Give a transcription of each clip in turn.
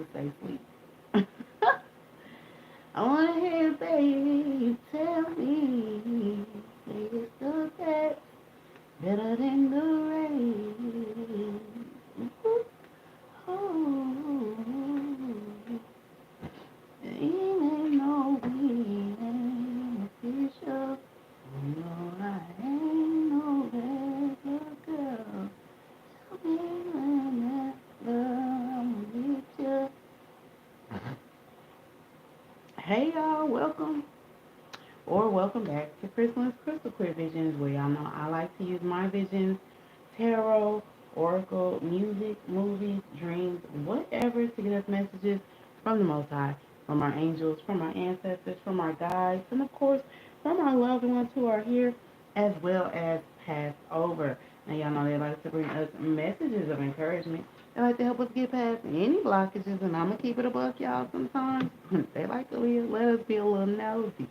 to say sleep. I wanna hear, baby, you tell me, say it's the best, better than the rain. Oh, ain't no we ain't official. No, I ain't no regular girl. Tell me when that love with you. Hey y'all, welcome back to Christmas Crystal Clear Visions, where y'all know I like to use my visions, tarot, oracle, music, movies, dreams, whatever to get us messages from the Most High, from our angels, from our ancestors, from our guides, and of course from our loved ones who are here as well as passed over. And y'all know they like to bring us messages of encouragement. They like to help us get past any blockages, and I'm gonna keep it a buck, y'all. Sometimes they like to let us be a little nosy.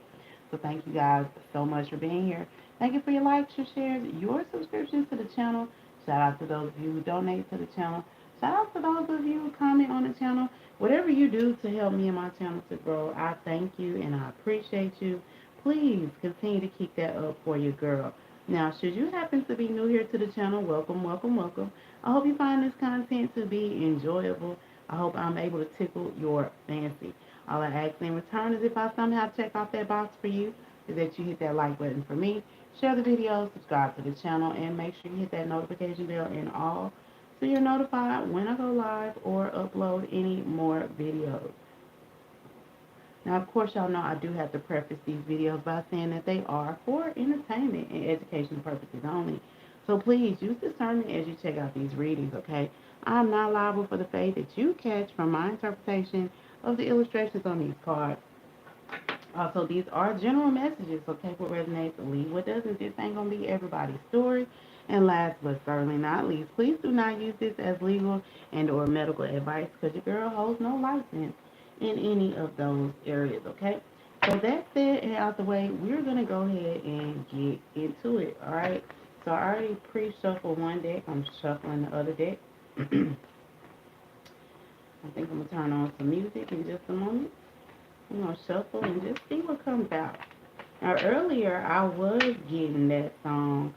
So thank you guys so much for being here. Thank you for your likes, your shares, your subscriptions to the channel. Shout out to those of you who donate to the channel. Shout out to those of you who comment on the channel. Whatever you do to help me and my channel to grow, I thank you and I appreciate you. Please continue to keep that up for your girl. Now, should you happen to be new here to the channel, welcome, welcome, welcome. I hope you find this content to be enjoyable. I hope I'm able to tickle your fancy. All I ask in return is if I somehow check off that box for you, is that you hit that like button for me, share the video, subscribe to the channel, and make sure you hit that notification bell and all so you're notified when I go live or upload any more videos. Now, of course, y'all know I do have to preface these videos by saying that they are for entertainment and educational purposes only. So please use discernment as you check out these readings, okay? I'm not liable for the fate that you catch from my interpretation of the illustrations on these cards. Also, these are general messages, so take what resonates and leave what doesn't. This ain't going to be everybody's story. And last but certainly not least, please do not use this as legal and or medical advice because your girl holds no license in any of those areas, okay? So that said and out the way, we're going to go ahead and get into it, all right? So I already pre-shuffled one deck. I'm shuffling the other deck. I think I'm going to turn on some music in just a moment. I'm going to shuffle and just see what comes out. Now, earlier, I was getting that song,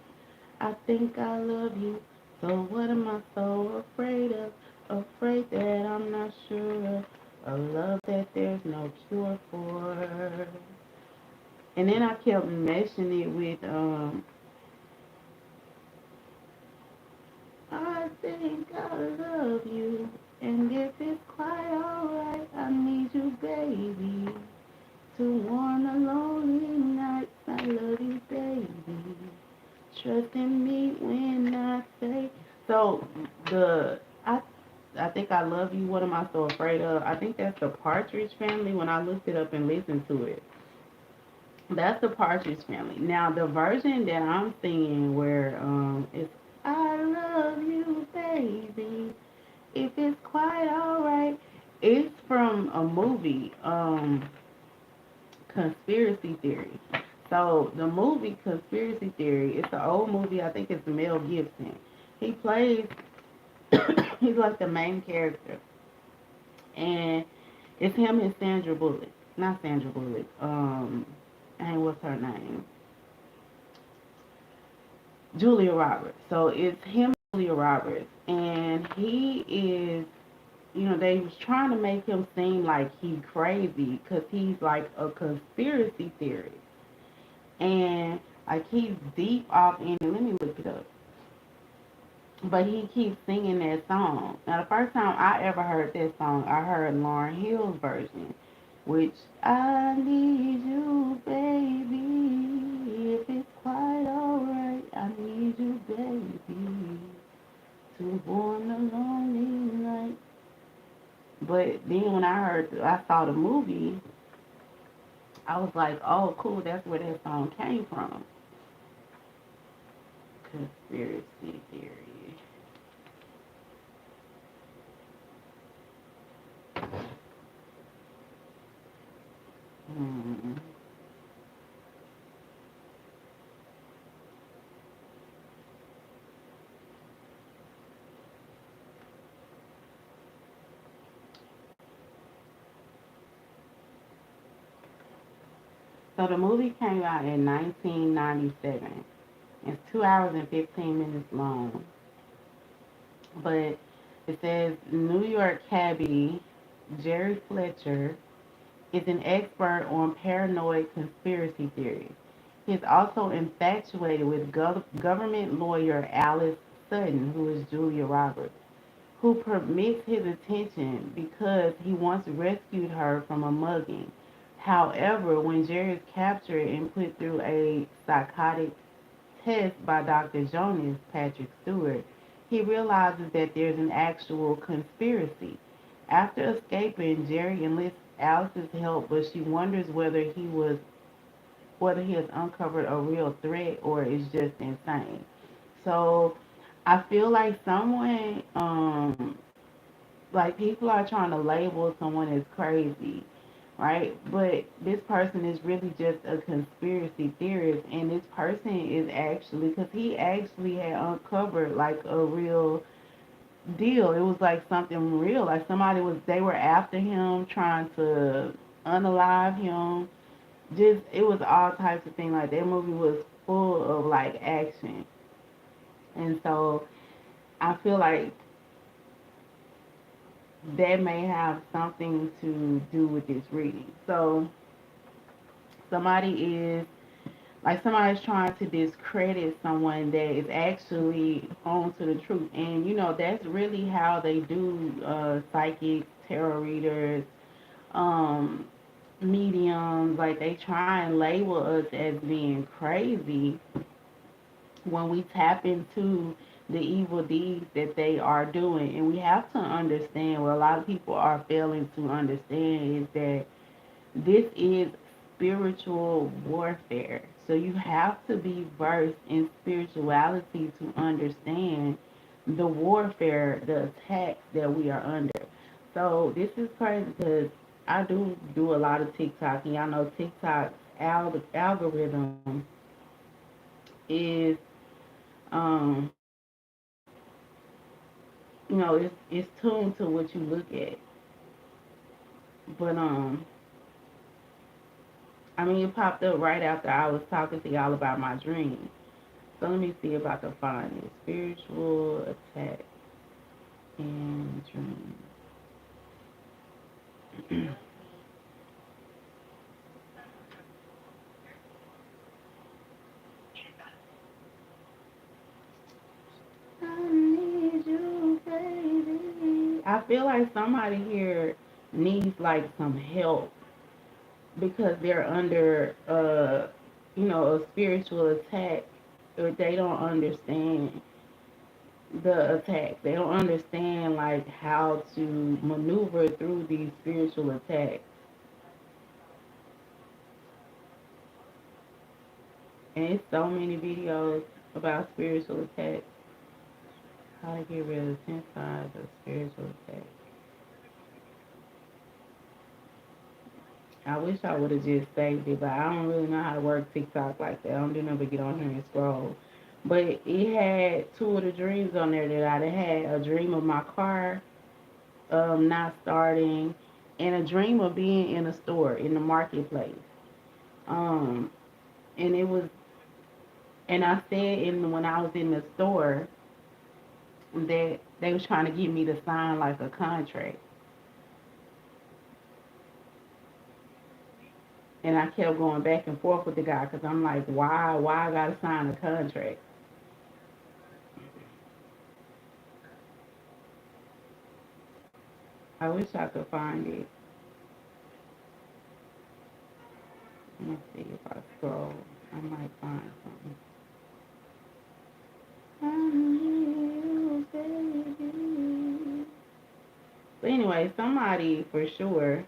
I think I love you, so what am I so afraid of? Afraid that I'm not sure of a love that there's no cure for. And then I kept meshing it with, I think I love you, and if it's quite alright, I need you, baby. To warm the lonely nights, I love you, baby. Trust in me when I say so. I think I love you. What am I so afraid of? I think that's the Partridge Family. When I looked it up and listened to it, that's the Partridge Family. Now the version that I'm singing where it's I love you, baby. If it's quite alright, it's from a movie. Conspiracy Theory. So the movie Conspiracy Theory, it's an old movie. I think it's Mel Gibson. He plays, he's like the main character, and it's him and Sandra Bullock. Not Sandra Bullock. And what's her name? Julia Roberts. So it's him, and Julia Roberts, and he is. They was trying to make him seem like he crazy because he's like a conspiracy theorist. And like he's deep off in it. Let me look it up. But he keeps singing that song. Now the first time I ever heard that song, I heard Lauryn Hill's version, which I need you, baby. If it's quite alright, I need you, baby, to warm the lonely night. But then when I saw the movie, I was like, oh, cool, that's where that song came from. Conspiracy theory. Hmm. So the movie came out in 1997. It's 2 hours and 15 minutes long. But it says New York cabbie Jerry Fletcher is an expert on paranoid conspiracy theories. He is also infatuated with government lawyer Alice Sutton, who is Julia Roberts, who permits his attention because he once rescued her from a mugging. However, when Jerry is captured and put through a psychotic test by Dr. Jonas, Patrick Stewart, he realizes that there's an actual conspiracy. After escaping, Jerry enlists Alice's help, but she wonders whether he has uncovered a real threat or is just insane. So I feel like like people are trying to label someone as crazy, right? But this person is really just a conspiracy theorist, and this person is actually, because he actually had uncovered like a real deal. It was like something real. Like they were after him, trying to unalive him. Just, it was all types of things. Like that movie was full of like action, and so I feel like that may have something to do with this reading. So somebody is somebody's trying to discredit someone that is actually on to the truth, and that's really how they do psychics, tarot readers, um, mediums. Like they try and label us as being crazy when we tap into the evil deeds that they are doing. And we have to understand what a lot of people are failing to understand is that this is spiritual warfare. So you have to be versed in spirituality to understand the warfare, the attacks that we are under. So this is crazy because I do a lot of TikTok, and y'all know TikTok's algorithm is um it's tuned to what you look at. But I mean, it popped up right after I was talking to y'all about my dreams. So let me see if I can find it. Spiritual attack and dreams. I need you, baby. I feel like somebody here needs like some help because they're under a spiritual attack, or they don't understand the attack. They don't understand like how to maneuver through these spiritual attacks. And it's so many videos about spiritual attacks. How to get rid of 10 sides of spiritual attacks. I wish I would have just saved it, but I don't really know how to work TikTok like that. I don't do nothing but get on here and scroll. But it had two of the dreams on there that I had. A dream of my car not starting, and a dream of being in a store, in the marketplace. Um, and it was, and I said when I was in the store that they was trying to get me to sign like a contract. And I kept going back and forth with the guy because I'm like, why I gotta sign a contract? I wish I could find it. Let me see if I scroll. I might find something. I need you, baby. But anyway, somebody for sure.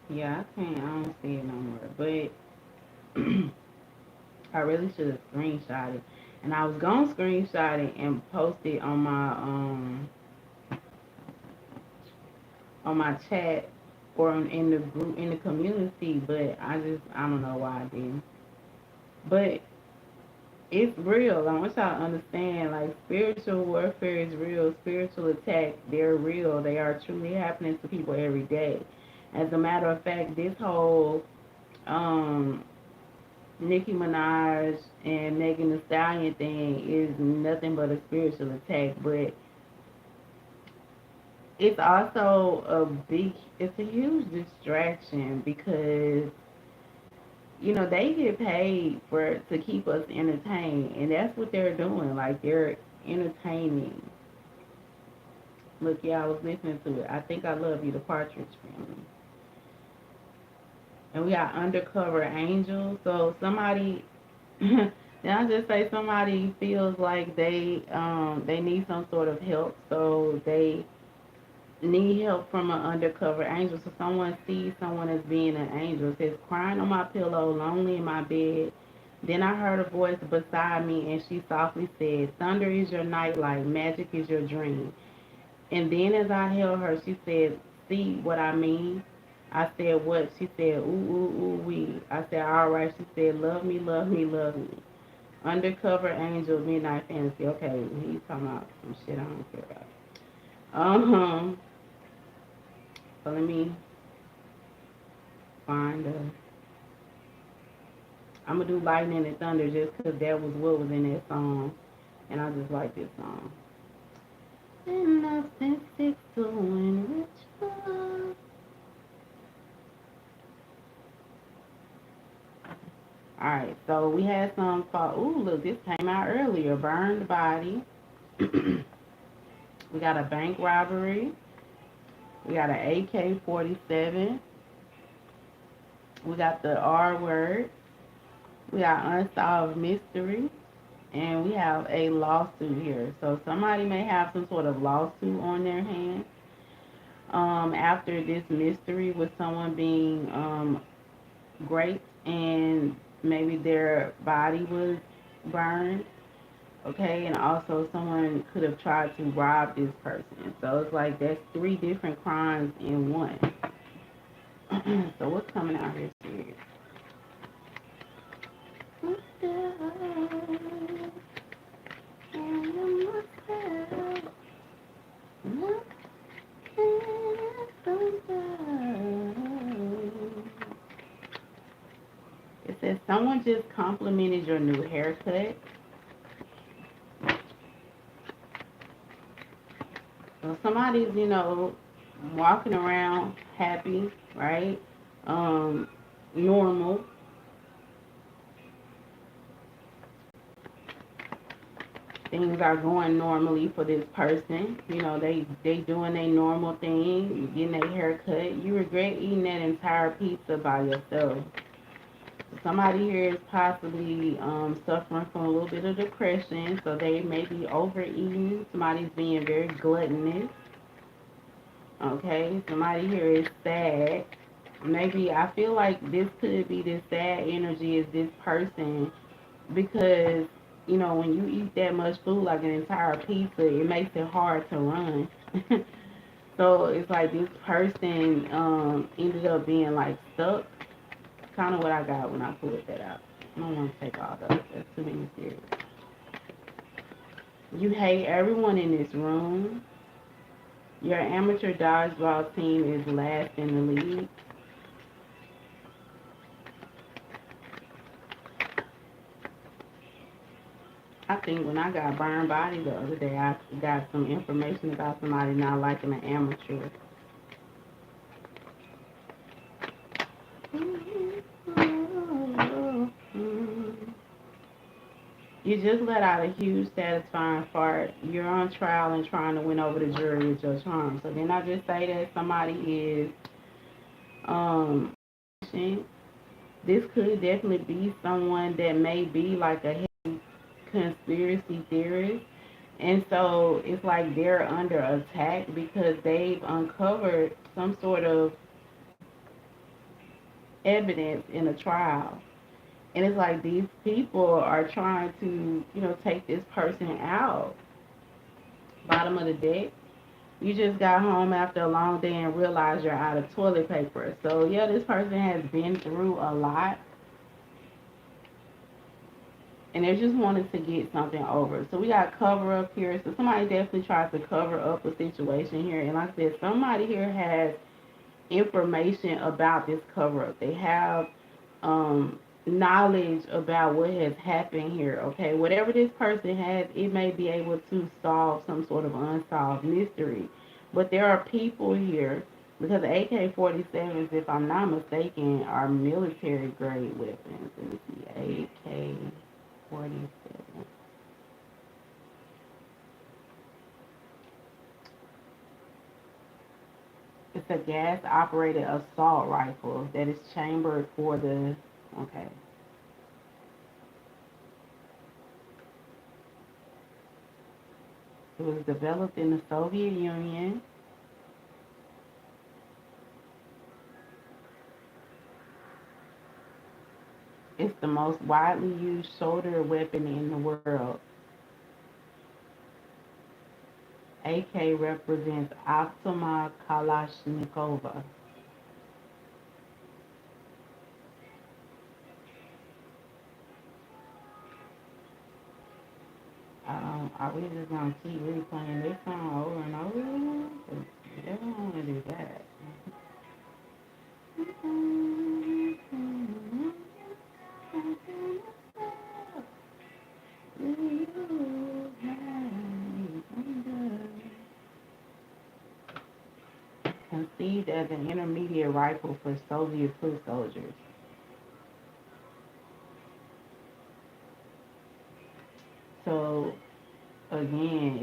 Yeah, I don't see it no more. But I really should have screenshot it. And I was gonna screenshot it and post it on my chat or in the group in the community, but I don't know why I didn't. But it's real. I want y'all to understand, like, spiritual warfare is real. Spiritual attacks, they're real. They are truly happening to people every day. As a matter of fact, this whole um, Nicki Minaj and Megan Thee Stallion thing is nothing but a spiritual attack. But it's also it's a huge distraction because they get paid to keep us entertained, and that's what they're doing. Like, they're entertaining. Look, yeah, I was listening to it. I think I love you, the Partridge Family, and we got undercover angels. So somebody, then I just say somebody feels like they need some sort of help, so they need help from an undercover angel. So someone sees someone as being an angel. It says, crying on my pillow, lonely in my bed. Then I heard a voice beside me, and she softly said, thunder is your nightlight, magic is your dream. And then as I held her, she said, see what I mean? I said, what? She said, ooh, ooh, ooh, wee. I said, all right. She said, love me, love me, love me. Undercover angel, midnight fantasy. Okay, he's talking about some shit I don't care about. Um, so let me find I'm gonna do lightning and thunder just because that was what was in that song, and I just like this song. And nothing sticks to when ritual. Alright, so we had some called, ooh, look, this came out earlier. Burned body. We got a bank robbery. We got an AK-47. We got the R word. We got unsolved mystery. And we have a lawsuit here. So somebody may have some sort of lawsuit on their hands. After this mystery with someone being raped and maybe their body was burned, okay, and also someone could have tried to rob this person. So it's like that's three different crimes in one. So what's coming out here, Spirit? It says someone just complimented your new haircut. So somebody's, walking around happy, right? Normal. Things are going normally for this person. They doing their normal thing, getting their hair cut. You regret eating that entire pizza by yourself. Somebody here is possibly suffering from a little bit of depression, so they may be overeating. Somebody's being very gluttonous. Okay, somebody here is sad. Maybe I feel like this could be this sad energy is this person because when you eat that much food, like an entire pizza, it makes it hard to run. So it's like this person ended up being like stuck. Kind of what I got when I pulled that out. I don't want to take all those. That's too many series. You hate everyone in this room. Your amateur dodgeball team is last in the league. I think when I got burned body the other day, I got some information about somebody not liking an amateur. You just let out a huge satisfying fart. You're on trial and trying to win over the jury with your charm. So then I just say that somebody is um this could definitely be someone that may be like a heavy conspiracy theorist. And so it's like they're under attack because they've uncovered some sort of evidence in a trial. And it's like these people are trying to, take this person out. Bottom of the deck. You just got home after a long day and realized you're out of toilet paper. So yeah, this person has been through a lot and they're just wanting to get something over. So we got cover up here. So somebody definitely tries to cover up a situation here. And like I said, somebody here has information about this cover up. They have knowledge about what has happened here. Okay, whatever this person has, it may be able to solve some sort of unsolved mystery. But there are people here because AK-47s, if I'm not mistaken, are military grade weapons. Let me see, AK-47. It's a gas-operated assault rifle that is chambered for the. Okay. It was developed in the Soviet Union. It's the most widely used shoulder weapon in the world. AK represents Automa Kalashnikova. Are we just gonna keep replaying this song over and over again? 'Cause we definitely don't wanna do that. Conceived as an intermediate rifle for Soviet foot soldiers. So again,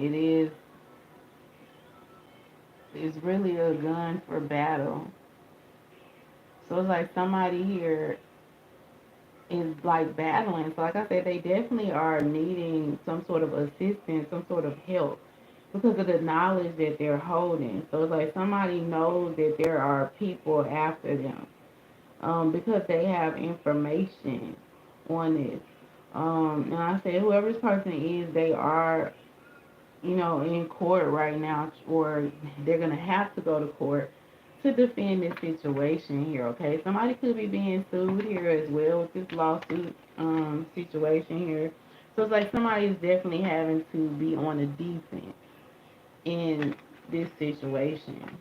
it's really a gun for battle. So it's like somebody here is like battling. So like I said, they definitely are needing some sort of assistance, some sort of help because of the knowledge that they're holding. So it's like somebody knows that there are people after them because they have information on this. And I said, whoever this person is, they are, in court right now, or they're going to have to go to court to defend this situation here, okay? Somebody could be being sued here as well with this lawsuit situation here. So it's like somebody is definitely having to be on the defense in this situation.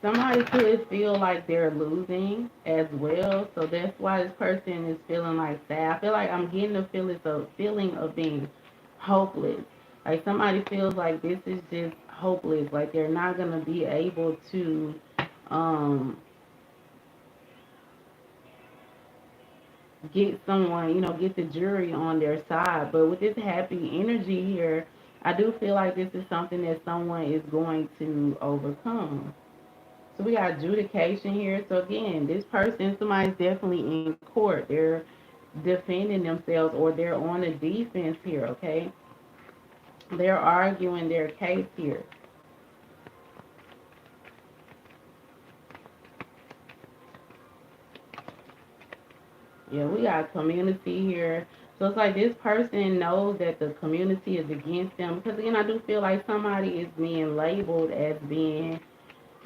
Somebody could feel like they're losing as well, so that's why this person is feeling like sad. I feel like I'm getting a feeling of being hopeless. Like somebody feels like this is just hopeless, like they're not gonna be able to um get someone, get the jury on their side. But with this happy energy here, I do feel like this is something that someone is going to overcome. So we got adjudication here. So again, this person, somebody's definitely in court. They're defending themselves or they're on the defense here, okay? They're arguing their case here. Yeah, we got community here. So it's like this person knows that the community is against them. Because again, I do feel like somebody is being labeled as being,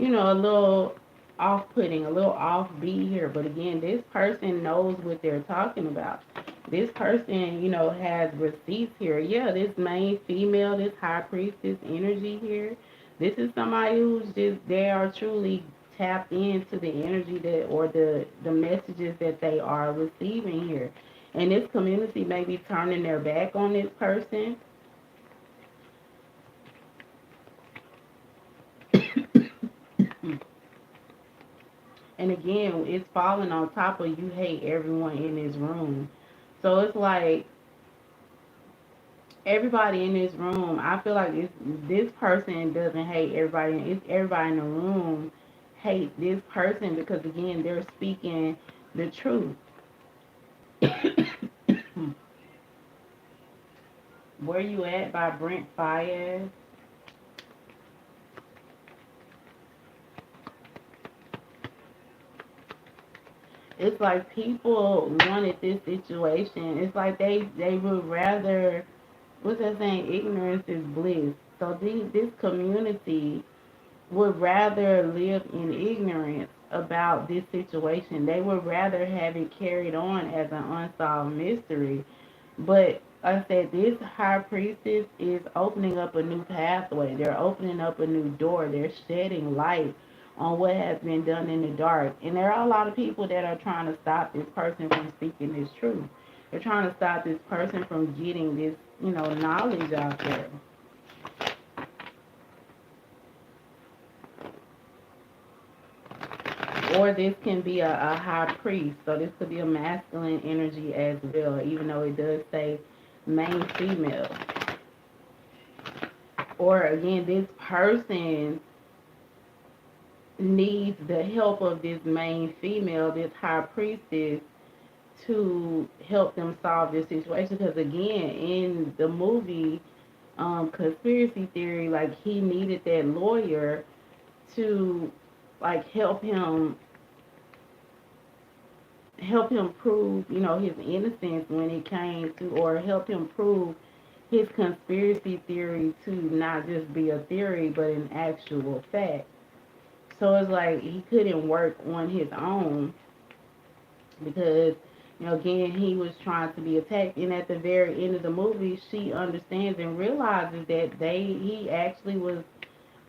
a little off-putting, a little offbeat here. But again, this person knows what they're talking about. This person, has receipts here. Yeah, this main female, this high priestess energy here. This is somebody who's just, they are truly tapped into the energy that, or the messages that they are receiving here. And this community may be turning their back on this person. And again, it's falling on top of you hate everyone in this room. So it's like everybody in this room, I feel like this person doesn't hate everybody. It's everybody in the room hate this person because again, they're speaking the truth. Where You At by Brent Fayez. It's like people wanted this situation. It's like they would rather, what's that saying? Ignorance is bliss. So this community would rather live in ignorance about this situation. They would rather have it carried on as an unsolved mystery. But like I said, this high priestess is opening up a new pathway. They're opening up a new door. They're shedding light on what has been done in the dark. And there are a lot of people that are trying to stop this person from speaking this truth. They're trying to stop this person from getting this, knowledge out there. Or this can be a high priest. So this could be a masculine energy as well, even though it does say main female. Or again, this person needs the help of this main female, this high priestess, to help them solve this situation. Because again, in the movie Conspiracy Theory, like he needed that lawyer to like help him prove, his innocence when it came to, or help him prove his conspiracy theory to not just be a theory but an actual fact. So it's like he couldn't work on his own because, again, he was trying to be attacked. And at the very end of the movie, she understands and realizes that he actually was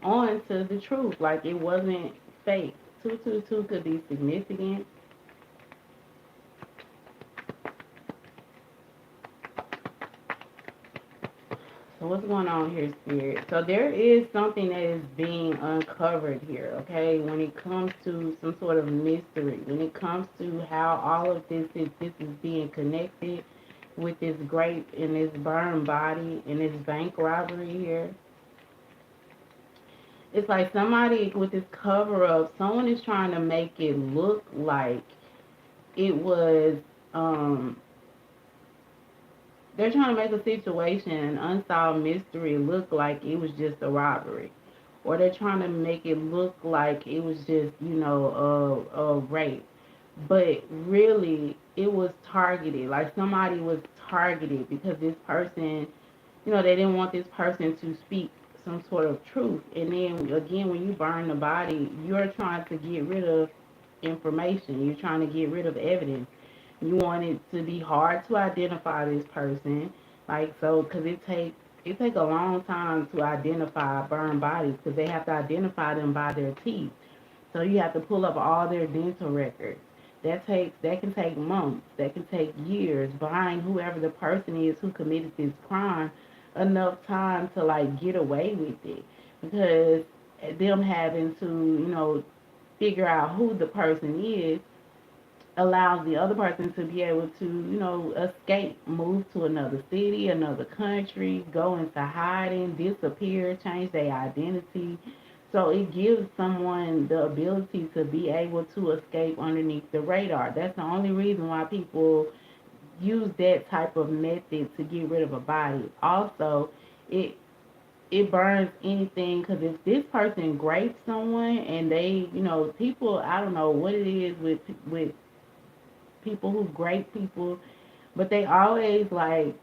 on to the truth. Like it wasn't fake. 222 could be significant. So what's going on here, Spirit? So there is something that is being uncovered here, okay? When it comes to some sort of mystery, when it comes to how all of this is being connected with this grape and this burned body and this bank robbery here. It's like somebody with this cover up, someone is trying to make it look like it was they're trying to make a situation, an unsolved mystery, look like it was just a robbery. Or they're trying to make it look like it was just, a rape. But really, it was targeted. Like somebody was targeted because this person, they didn't want this person to speak some sort of truth. And then again, when you burn the body, you're trying to get rid of information. You're trying to get rid of evidence. You want it to be hard to identify this person, like so, because it take a long time to identify burned bodies because they have to identify them by their teeth. So you have to pull up all their dental records. That can take months. That can take years. Buying whoever the person is who committed this crime enough time to like get away with it, because them having to figure out who the person is allows the other person to be able to, escape, move to another city, another country, go into hiding, disappear, change their identity. So it gives someone the ability to be able to escape underneath the radar. That's the only reason why people use that type of method to get rid of a body. Also, it it burns anything, because if this person grapes someone and they, people, I don't know what it is with people who grape people, but they always like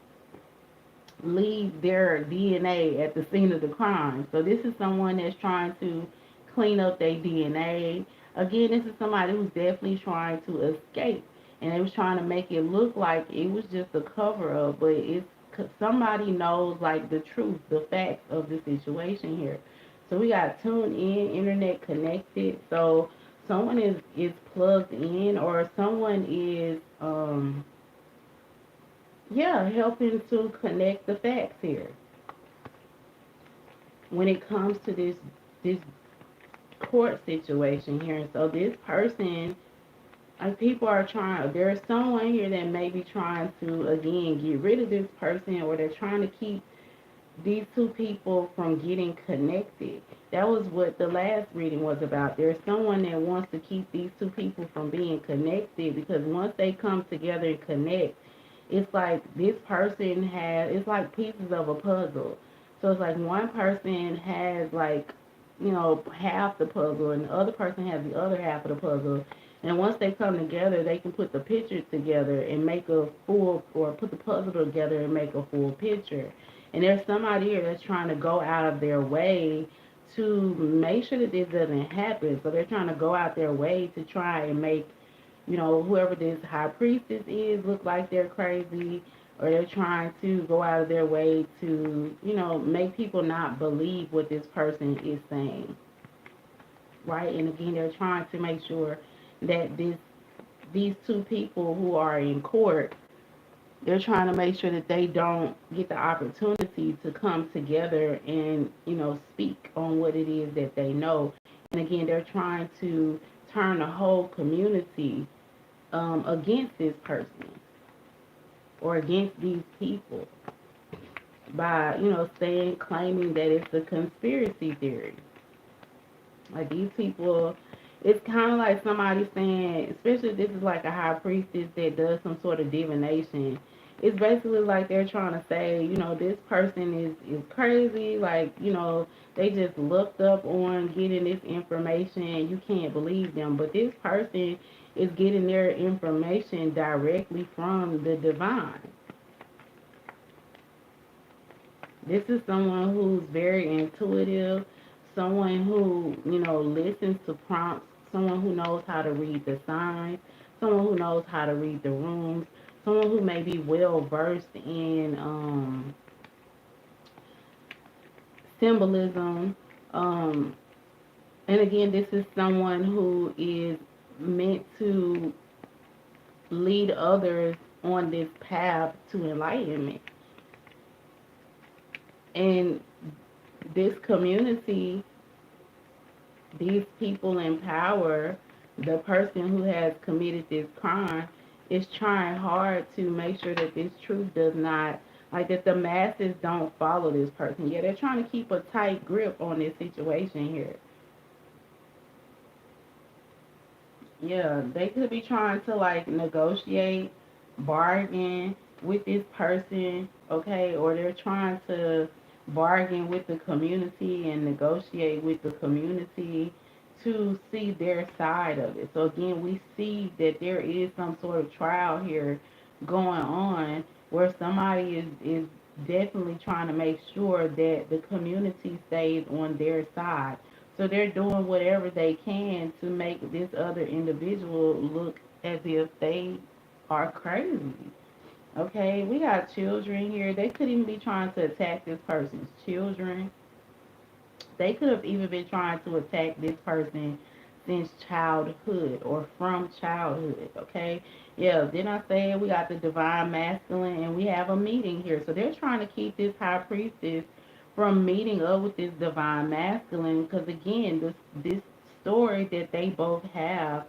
leave their DNA at the scene of the crime. So this is someone that's trying to clean up their DNA. Again, this is somebody who's definitely trying to escape, and they was trying to make it look like it was just a cover up, but it's somebody knows like the truth, the facts of the situation here. So we got tuned in, internet connected. So someone is plugged in, or someone is yeah, helping to connect the facts here when it comes to this court situation here. And so this person, like, people are trying, there's someone here that may be trying to again get rid of this person, or they're trying to keep these two people from getting connected. That was what the last reading was about. There's someone that wants to keep these two people from being connected, because once they come together and connect, It's like this person has, it's like pieces of a puzzle. So it's like one person has like, half the puzzle and the other person has the other half of the puzzle. And once they come together, they can put the picture together and make a full, or put the puzzle together and make a full picture. And there's somebody here that's trying to go out of their way to make sure that this doesn't happen. So they're trying to go out their way to try and make, whoever this high priestess is look like they're crazy, or they're trying to go out of their way to, make people not believe what this person is saying, right? And again, they're trying to make sure that these two people who are in court, they're trying to make sure that they don't get the opportunity to come together and, speak on what it is that they know. And again, they're trying to turn the whole community against this person or against these people by, saying, claiming that it's a conspiracy theory. Like these people, it's kind of like somebody saying, especially if this is like a high priestess that does some sort of divination. It's basically like they're trying to say, this person is crazy. Like, they just looked up on getting this information and you can't believe them. But this person is getting their information directly from the divine. This is someone who's very intuitive, someone who, listens to prompts, someone who knows how to read the signs, someone who knows how to read the rooms, someone who may be well versed in symbolism. Um, and again, this is someone who is meant to lead others on this path to enlightenment. And this community, these people in power, the person who has committed this crime is trying hard to make sure that this truth does not, like that the masses don't follow this person. Yeah, they're trying to keep a tight grip on this situation here. Yeah, they could be trying to like negotiate, bargain with this person, okay, or they're trying to bargain with the community and negotiate with the community to see their side of it. So again, we see that there is some sort of trial here going on where somebody is definitely trying to make sure that the community stays on their side. So they're doing whatever they can to make this other individual look as if they are crazy. Okay, we got children here. They could even be trying to attack this person's children. They could have even been trying to attack this person since childhood or from childhood. Okay, yeah. Then I said we got the divine masculine, and we have a meeting here. So they're trying to keep this high priestess from meeting up with this divine masculine, because again, this story that they both have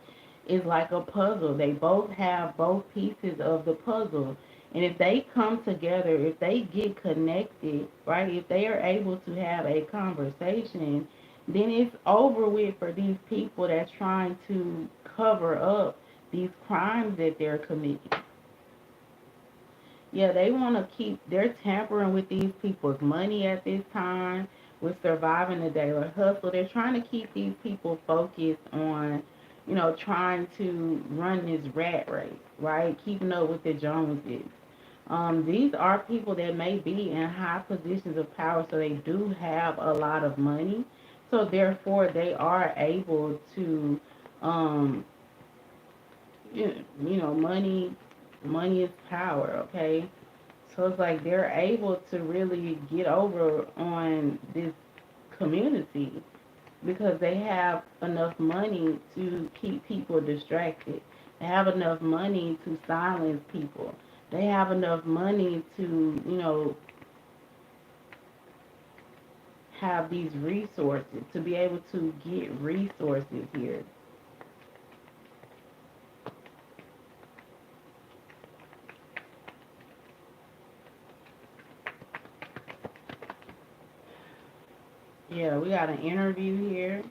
is like a puzzle. They both have both pieces of the puzzle. And if they come together, if they get connected, right, if they are able to have a conversation, then it's over with for these people that's trying to cover up these crimes that they're committing. Yeah, they want to keep, they're tampering with these people's money at this time, with surviving the daily hustle. They're trying to keep these people focused on, trying to run this rat race, right? Keeping up with the Joneses. These are people that may be in high positions of power, so they do have a lot of money. So therefore, they are able to, um, money is power, okay? So it's like they're able to really get over on this community because they have enough money to keep people distracted. They have enough money to silence people. They have enough money to, have these resources, to be able to get resources here. Yeah, we got an interview here.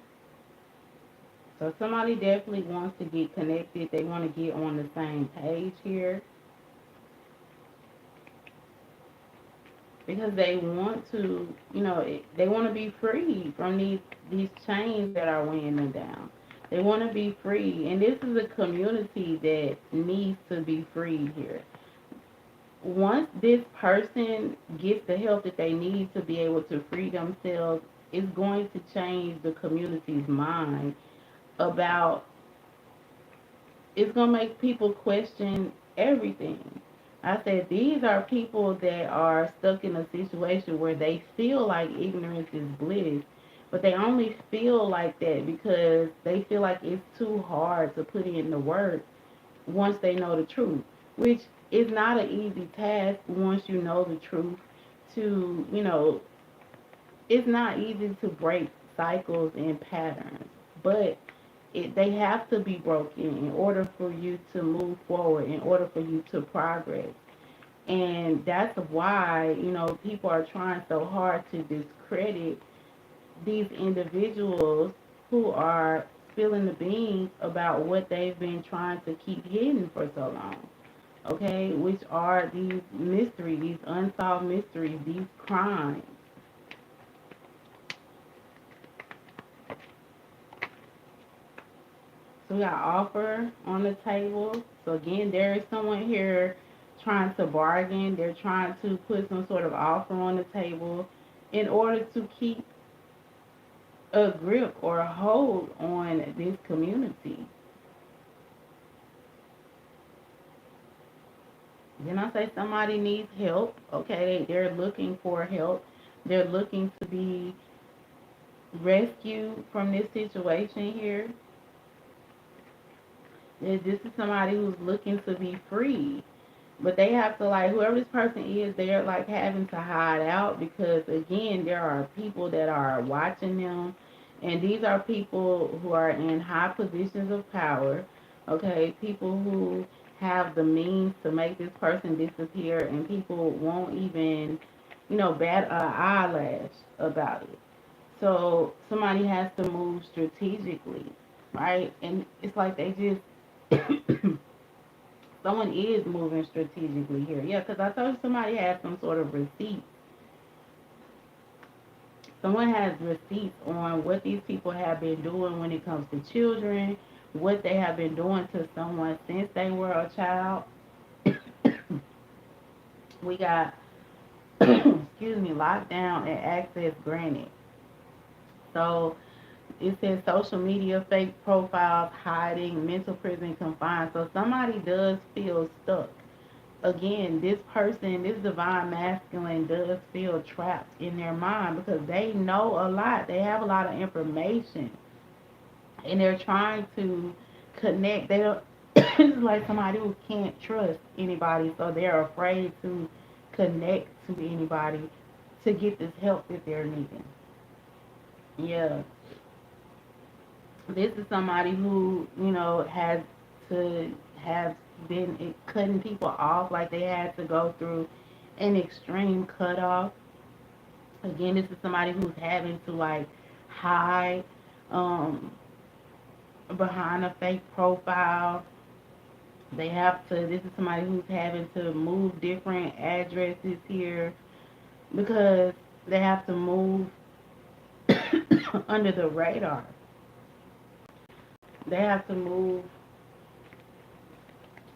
So somebody definitely wants to get connected. They want to get on the same page here. because they want to, they want to be free from these chains that are weighing them down. They want to be free, and this is a community that needs to be free here. Once this person gets the help that they need to be able to free themselves, it's going to change the community's mind about, it's going to make people question everything. I said these are people that are stuck in a situation where they feel like ignorance is bliss, but they only feel like that because they feel like it's too hard to put in the work once they know the truth, which is not an easy task once you know the truth. To, it's not easy to break cycles and patterns, but they have to be broken in order for you to move forward, in order for you to progress. And that's why, people are trying so hard to discredit these individuals who are spilling the beans about what they've been trying to keep hidden for so long. Okay, which are these mysteries, these unsolved mysteries, these crimes. So we got offer on the table. So again, there is someone here trying to bargain. They're trying to put some sort of offer on the table in order to keep a grip or a hold on this community. Then I say somebody needs help. Okay, they're looking for help. They're looking to be rescued from this situation here. This is somebody who's looking to be free. But they have to, like, whoever this person is, they're like having to hide out because, again, there are people that are watching them. And these are people who are in high positions of power. Okay, people who have the means to make this person disappear, and people won't even, bat an eyelash about it. So somebody has to move strategically, right? And it's like they just someone is moving strategically here. Yeah, because I told you somebody has some sort of receipt. Someone has receipts on what these people have been doing when it comes to children, what they have been doing to someone since they were a child. We got, excuse me, lockdown and access granted. So it says social media, fake profiles, hiding, mental prison confined. So somebody does feel stuck. Again, this person, this divine masculine does feel trapped in their mind because they know a lot. They have a lot of information. And they're trying to connect. They don't it's like somebody who can't trust anybody, so they're afraid to connect to anybody to get this help that they're needing. Yeah. This is somebody who, has to have been cutting people off, like they had to go through an extreme cutoff. Again, this is somebody who's having to like hide um, behind a fake profile. They have to, this is somebody who's having to move different addresses here because they have to move under the radar. They have to move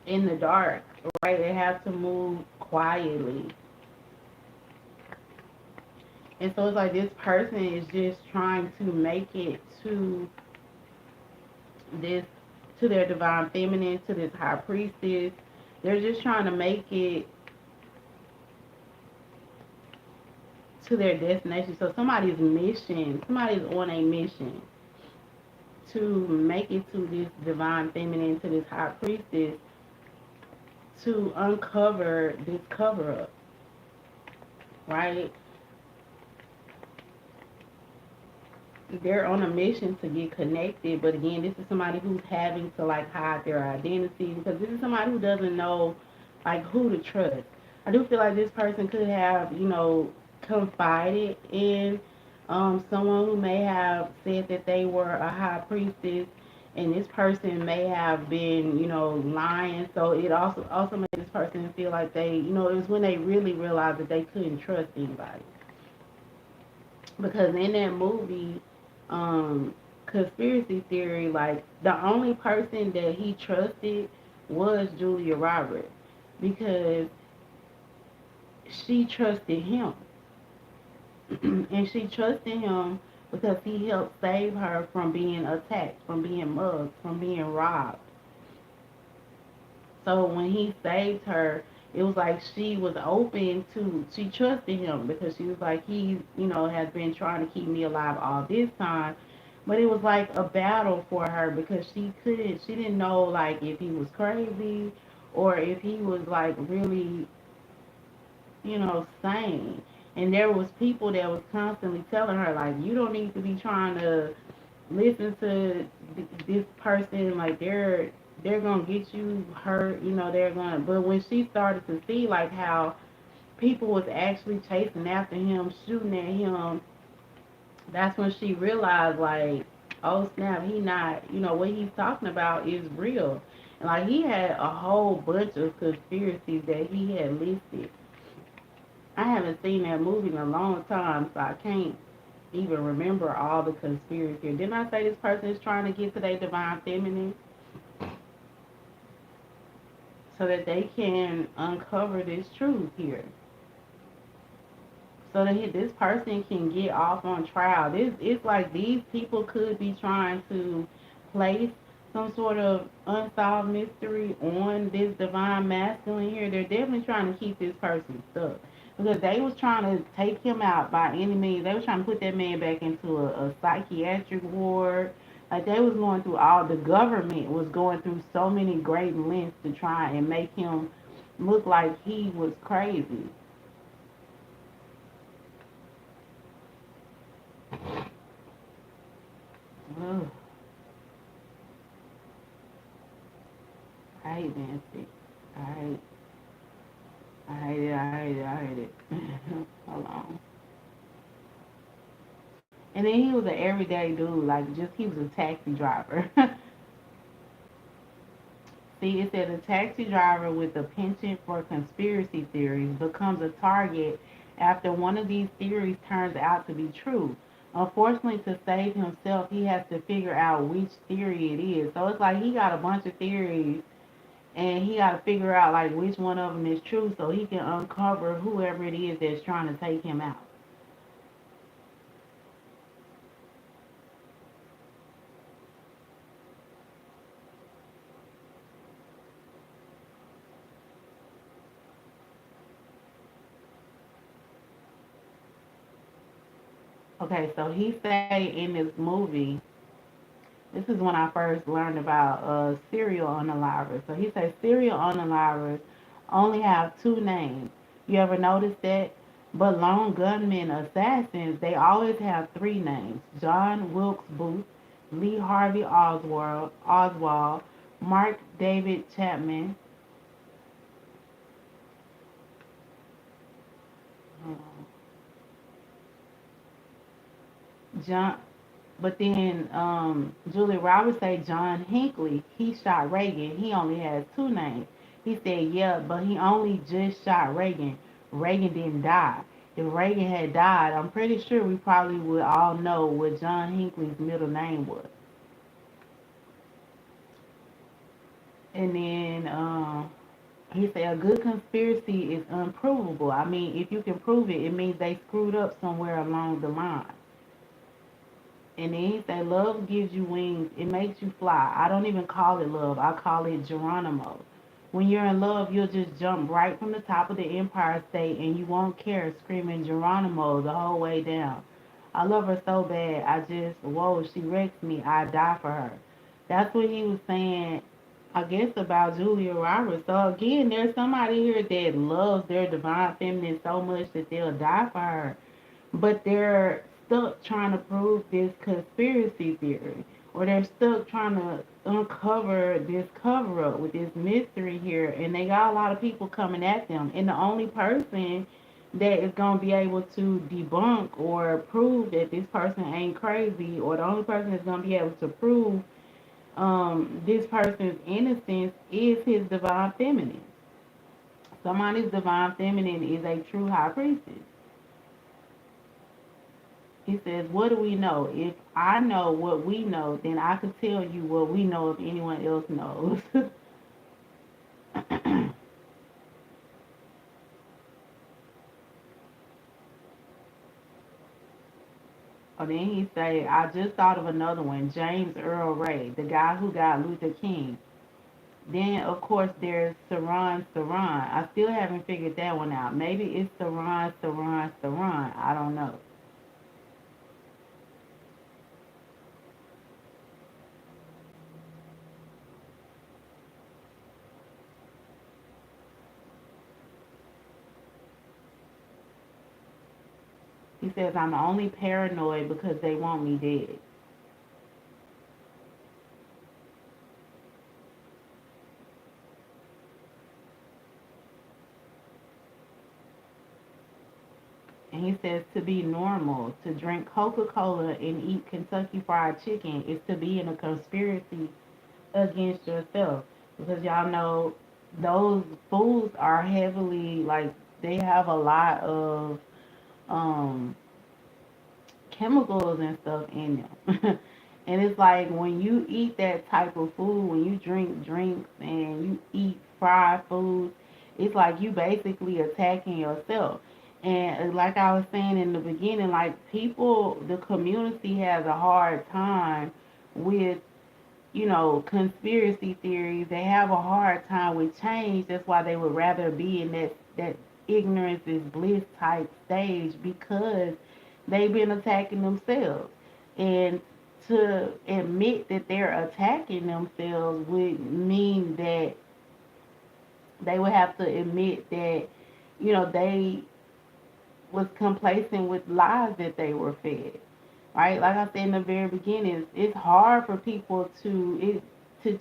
in the dark, right? They have to move quietly. And so it's like this person is just trying to make it this, to their divine feminine, to this high priestess. They're just trying to make it to their destination. So somebody's on a mission to make it to this divine feminine, to this high priestess, to uncover this cover up, right? They're on a mission to get connected, but again, this is somebody who's having to like hide their identity because this is somebody who doesn't know like who to trust. I do feel like this person could have, confided in someone who may have said that they were a high priestess, and this person may have been, lying. So it also made this person feel like they, it was when they really realized that they couldn't trust anybody. Because in that movie, um, conspiracy theory, like the only person that he trusted was Julia Roberts, because she trusted him. And she trusted him because he helped save her from being attacked, from being mugged, from being robbed. So when he saved her, it was like she was open to, she trusted him because she was like, he, has been trying to keep me alive all this time. But it was like a battle for her because she didn't know like if he was crazy or if he was like really, sane. And there was people that was constantly telling her like, you don't need to be trying to listen to this person, like they're gonna get you hurt, they're gonna. But when she started to see like how people was actually chasing after him, shooting at him, that's when she realized like, oh snap, he not, what he's talking about is real. And like he had a whole bunch of conspiracies that he had listed. I haven't seen that movie in a long time, so I can't even remember all the conspiracy. Didn't I say this person is trying to get to their divine feminine so that they can uncover this truth here? So that this person can get off on trial. This it's like these people could be trying to place some sort of unsolved mystery on this divine masculine here. They're definitely trying to keep this person stuck because they was trying to take him out by any means. They was trying to put that man back into a psychiatric ward. Like they was going through all. The government was going through so many great lengths to try and make him look like he was crazy. Ugh. I hate Nancy. I hate, I hate it. I hate it. I hate it. Hold on. And then he was an everyday dude, like just he was a taxi driver. See, it said a taxi driver with a penchant for conspiracy theories becomes a target after one of these theories turns out to be true. Unfortunately, to save himself, he has to figure out which theory it is. So it's like he got a bunch of theories and he got to figure out like which one of them is true so he can uncover whoever it is that's trying to take him out. Okay, so he say in this movie, this is when I first learned about serial unalivers. So he says serial unalivers only have two names. You ever notice that? But lone gunmen assassins, they always have three names. John Wilkes Booth, Lee Harvey Oswald, Mark David Chapman, John. But then Julia Roberts say John Hinckley, he shot Reagan. He only has two names. He said, yeah, but he only just shot Reagan. Reagan didn't die. If Reagan had died, I'm pretty sure we probably would all know what John Hinckley's middle name was. And then he said a good conspiracy is unprovable. I mean, if you can prove it, it means they screwed up somewhere along the line. And then he said, love gives you wings. It makes you fly. I don't even call it love. I call it Geronimo. When you're in love, you'll just jump right from the top of the Empire State and you won't care, screaming Geronimo the whole way down. I love her so bad. I just, whoa, she wrecks me. I die for her. That's what he was saying, I guess, about Julia Roberts. So again, there's somebody here that loves their divine feminine so much that they'll die for her, but they're stuck trying to prove this conspiracy theory, or they're stuck trying to uncover this cover up with this mystery here, and they got a lot of people coming at them. And the only person that is going to be able to debunk or prove that this person ain't crazy, or the only person that's going to be able to prove this person's innocence is his divine feminine. Somebody's divine feminine is a true high priestess. He says, what do we know? If I know what we know, then I could tell you what we know if anyone else knows. Oh, then he say, I just thought of another one, James Earl Ray, the guy who got Luther King. Then, of course, there's Saran. I still haven't figured that one out. Maybe it's Saran. I don't know. He says, I'm only paranoid because they want me dead. And he says, to be normal, to drink Coca-Cola and eat Kentucky Fried Chicken is to be in a conspiracy against yourself. Because y'all know those foods are heavily, like, they have a lot of um, chemicals and stuff in them. And it's like when you eat that type of food, when you drink drinks and you eat fried foods, it's like you basically attacking yourself. And like I was saying in the beginning, like people, the community has a hard time with, conspiracy theories. They have a hard time with change. That's why they would rather be in that ignorance is bliss type stage because they've been attacking themselves. And to admit that they're attacking themselves would mean that they would have to admit that, they was complacent with lies that they were fed. Right? Like I said in the very beginning, it's hard for people to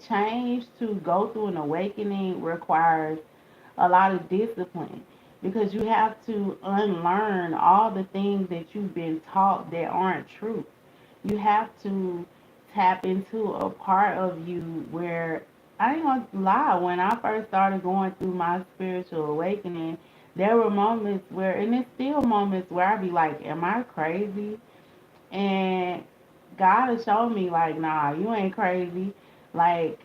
change, to go through an awakening requires a lot of discipline because you have to unlearn all the things that you've been taught that aren't true. You have to tap into a part of you where I ain't gonna lie, when I first started going through my spiritual awakening, there were moments where, and it's still moments where I be like, am I crazy? And God has shown me like, nah, you ain't crazy. Like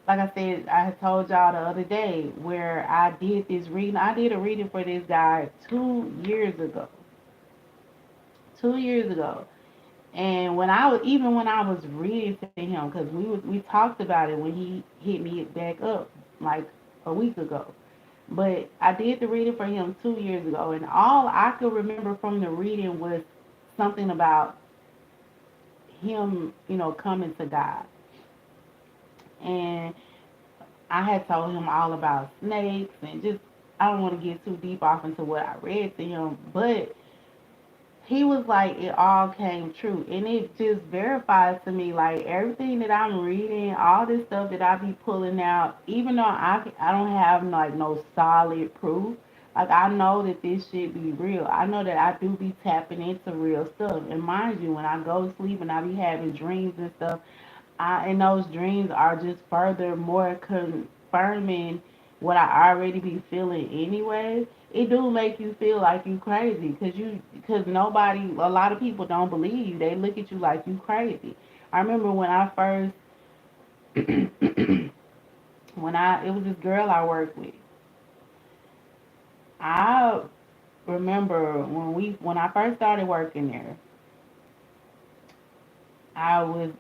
like I said, I had told y'all the other day where I did this reading. I did a reading for this guy 2 years ago. 2 years ago. And when I was reading to him, because we talked about it when he hit me back up like a week ago. But I did the reading for him 2 years ago, and all I could remember from the reading was something about him, coming to God. And I had told him all about snakes and just I don't want to get too deep off into what I read to him, but he was like it all came true and it just verifies to me like everything that I'm reading, all this stuff that I be pulling out, even though I don't have like no solid proof. Like I know that this shit be real. I know that I do be tapping into real stuff. And mind you, when I go to sleep and I be having dreams and stuff, and those dreams are just further more confirming what I already be feeling anyway. It do make you feel like you crazy because nobody, a lot of people don't believe you. They look at you like you crazy. I remember when I first, it was this girl I worked with. I remember when I first started working there,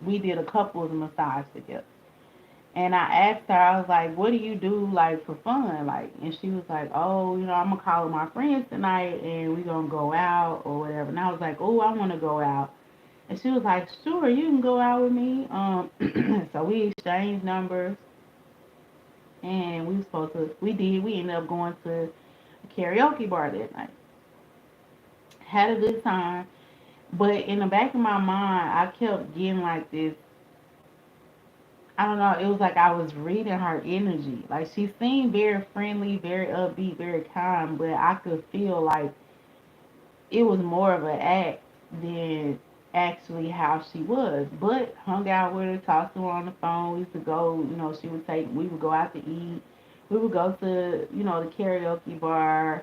we did a couples massage together. And I asked her, I was like, what do you do, like, for fun? Like, and she was like, oh, I'm going to call my friends tonight and we going to go out or whatever. And I was like, oh, I want to go out. And she was like, sure, you can go out with me. So we exchanged numbers and we ended up going to a karaoke bar that night. Had a good time. But in the back of my mind, I kept getting like this, I don't know. It was like I was reading her energy. Like she seemed very friendly, very upbeat, very kind, but I could feel like it was more of an act than. actually how she was, but hung out with her, talked to her on the phone. We used to go, we would go out to eat. We would go to, the karaoke bar.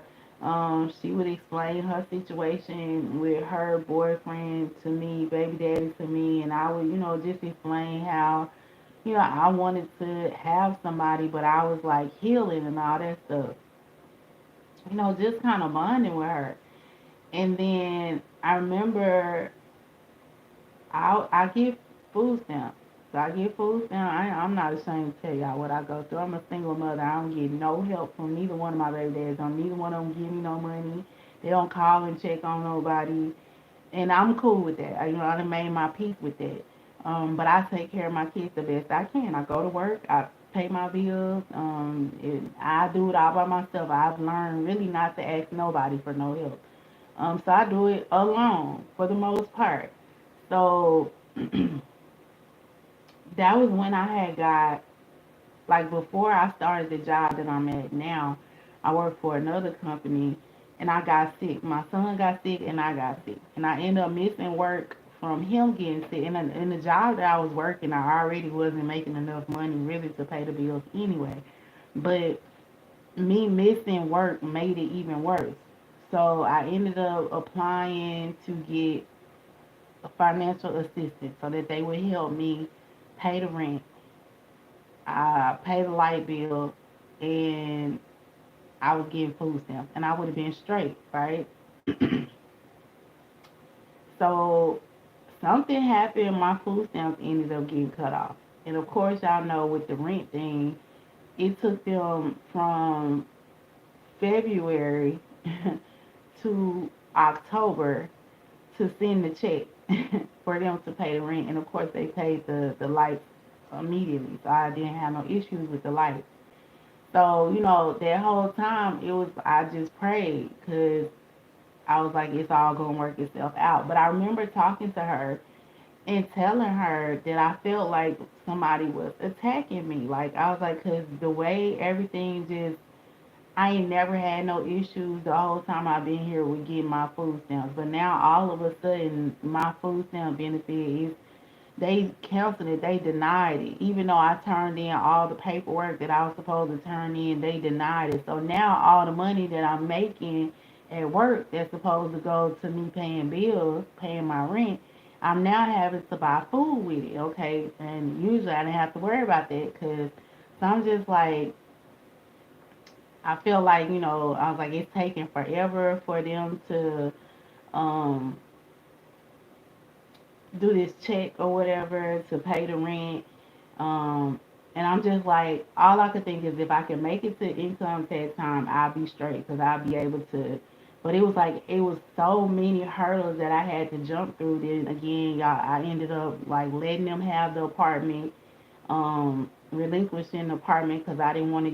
She would explain her situation with her boyfriend to me, baby daddy to me, and I would, just explain how, I wanted to have somebody, but I was like healing and all that stuff, just kind of bonding with her. And then I remember I get food stamps. So I get food stamps. I'm not ashamed to tell y'all what I go through. I'm a single mother. I don't get no help from neither one of my baby dads. Don't neither one of them give me no money. They don't call and check on nobody, and I'm cool with that. I done made my peace with that. But I take care of my kids the best I can. I go to work. I pay my bills. I do it all by myself. I've learned really not to ask nobody for no help. So I do it alone for the most part. So that was when I had got, like, before I started the job that I'm at now. I worked for another company, and I got sick. My son got sick and I got sick, and I ended up missing work from him getting sick. And in the job that I was working, I already wasn't making enough money really to pay the bills anyway, but me missing work made it even worse. So I ended up applying to get a financial assistance so that they would help me pay the rent, pay the light bill, and I was getting food stamps, and I would have been straight, right? So something happened. My food stamps ended up getting cut off, and of course, y'all know with the rent thing, it took them from February to October to send the check for them to pay the rent, and of course, they paid the lights immediately, so I didn't have no issues with the lights. So, that whole time it was, I just prayed because I was like, it's all gonna work itself out. But I remember talking to her and telling her that I felt like somebody was attacking me. Like, I was like, because the way everything just, I ain't never had no issues the whole time I've been here with getting my food stamps. But now all of a sudden, my food stamp benefit is, they canceled it. They denied it. Even though I turned in all the paperwork that I was supposed to turn in, they denied it. So now all the money that I'm making at work that's supposed to go to me paying bills, paying my rent, I'm now having to buy food with it, okay? And usually I didn't have to worry about that because, so I'm just like, I feel like, I was like, it's taking forever for them to um, do this check or whatever to pay the rent. Um, and I'm just like, all I could think is if I can make it to income tax time, I'll be straight because I'll be able to. But it was like, it was so many hurdles that I had to jump through. Then again, y'all, I ended up like letting them have the apartment, relinquishing the apartment because I didn't want to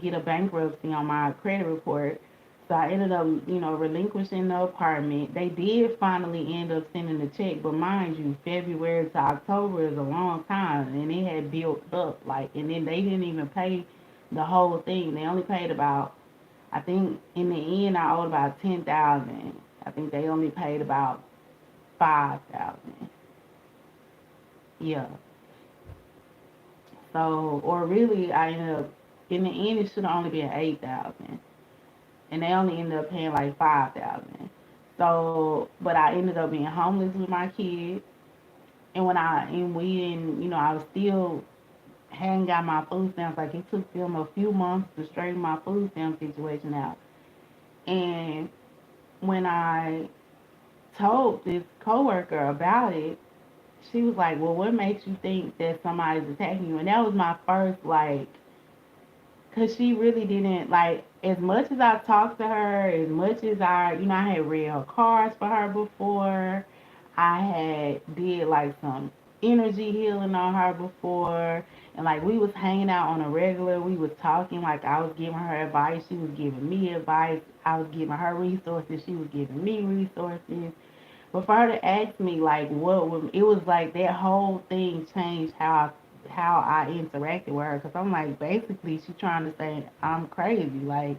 get a bankruptcy on my credit report. So I ended up, relinquishing the apartment. They did finally end up sending the check, but mind you, February to October is a long time, and it had built up. Like, and then they didn't even pay the whole thing. They only paid about, I think, in the end, I owed about 10,000. I think they only paid about 5,000. Yeah. So, or really, I ended up in the end, it should have only been 8,000, and they only ended up paying like 5,000. So, but I ended up being homeless with my kids, and we didn't, I was still hadn't got my food stamps. Like, it took them a few months to straighten my food stamp situation out. And when I told this coworker about it, she was like, "Well, what makes you think that somebody's attacking you?" And that was my first, like, because she really didn't, like, as much as I talked to her, as much as I had read her cards for her before. I had did like some energy healing on her before, and like we was hanging out on a regular. We was talking, like I was giving her advice, she was giving me advice. I was giving her resources, she was giving me resources. But for her to ask me like what would, it was like that whole thing changed how I interacted with her, because I'm like, basically she trying to say I'm crazy, like.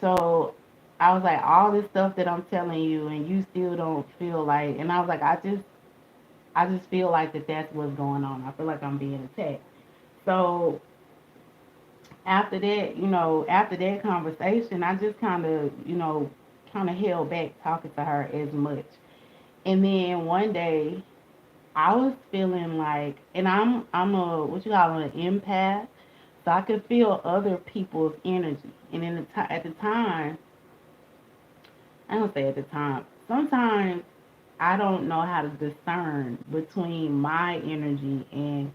So I was like, all this stuff that I'm telling you, and you still don't feel like, and I was like, I just feel like that's what's going on. I feel like I'm being attacked. So after that, after that conversation, I just kind of held back talking to her as much. And then one day, I was feeling like, and I'm a what you call an empath, so I could feel other people's energy. And at the time, I don't say at the time. Sometimes I don't know how to discern between my energy and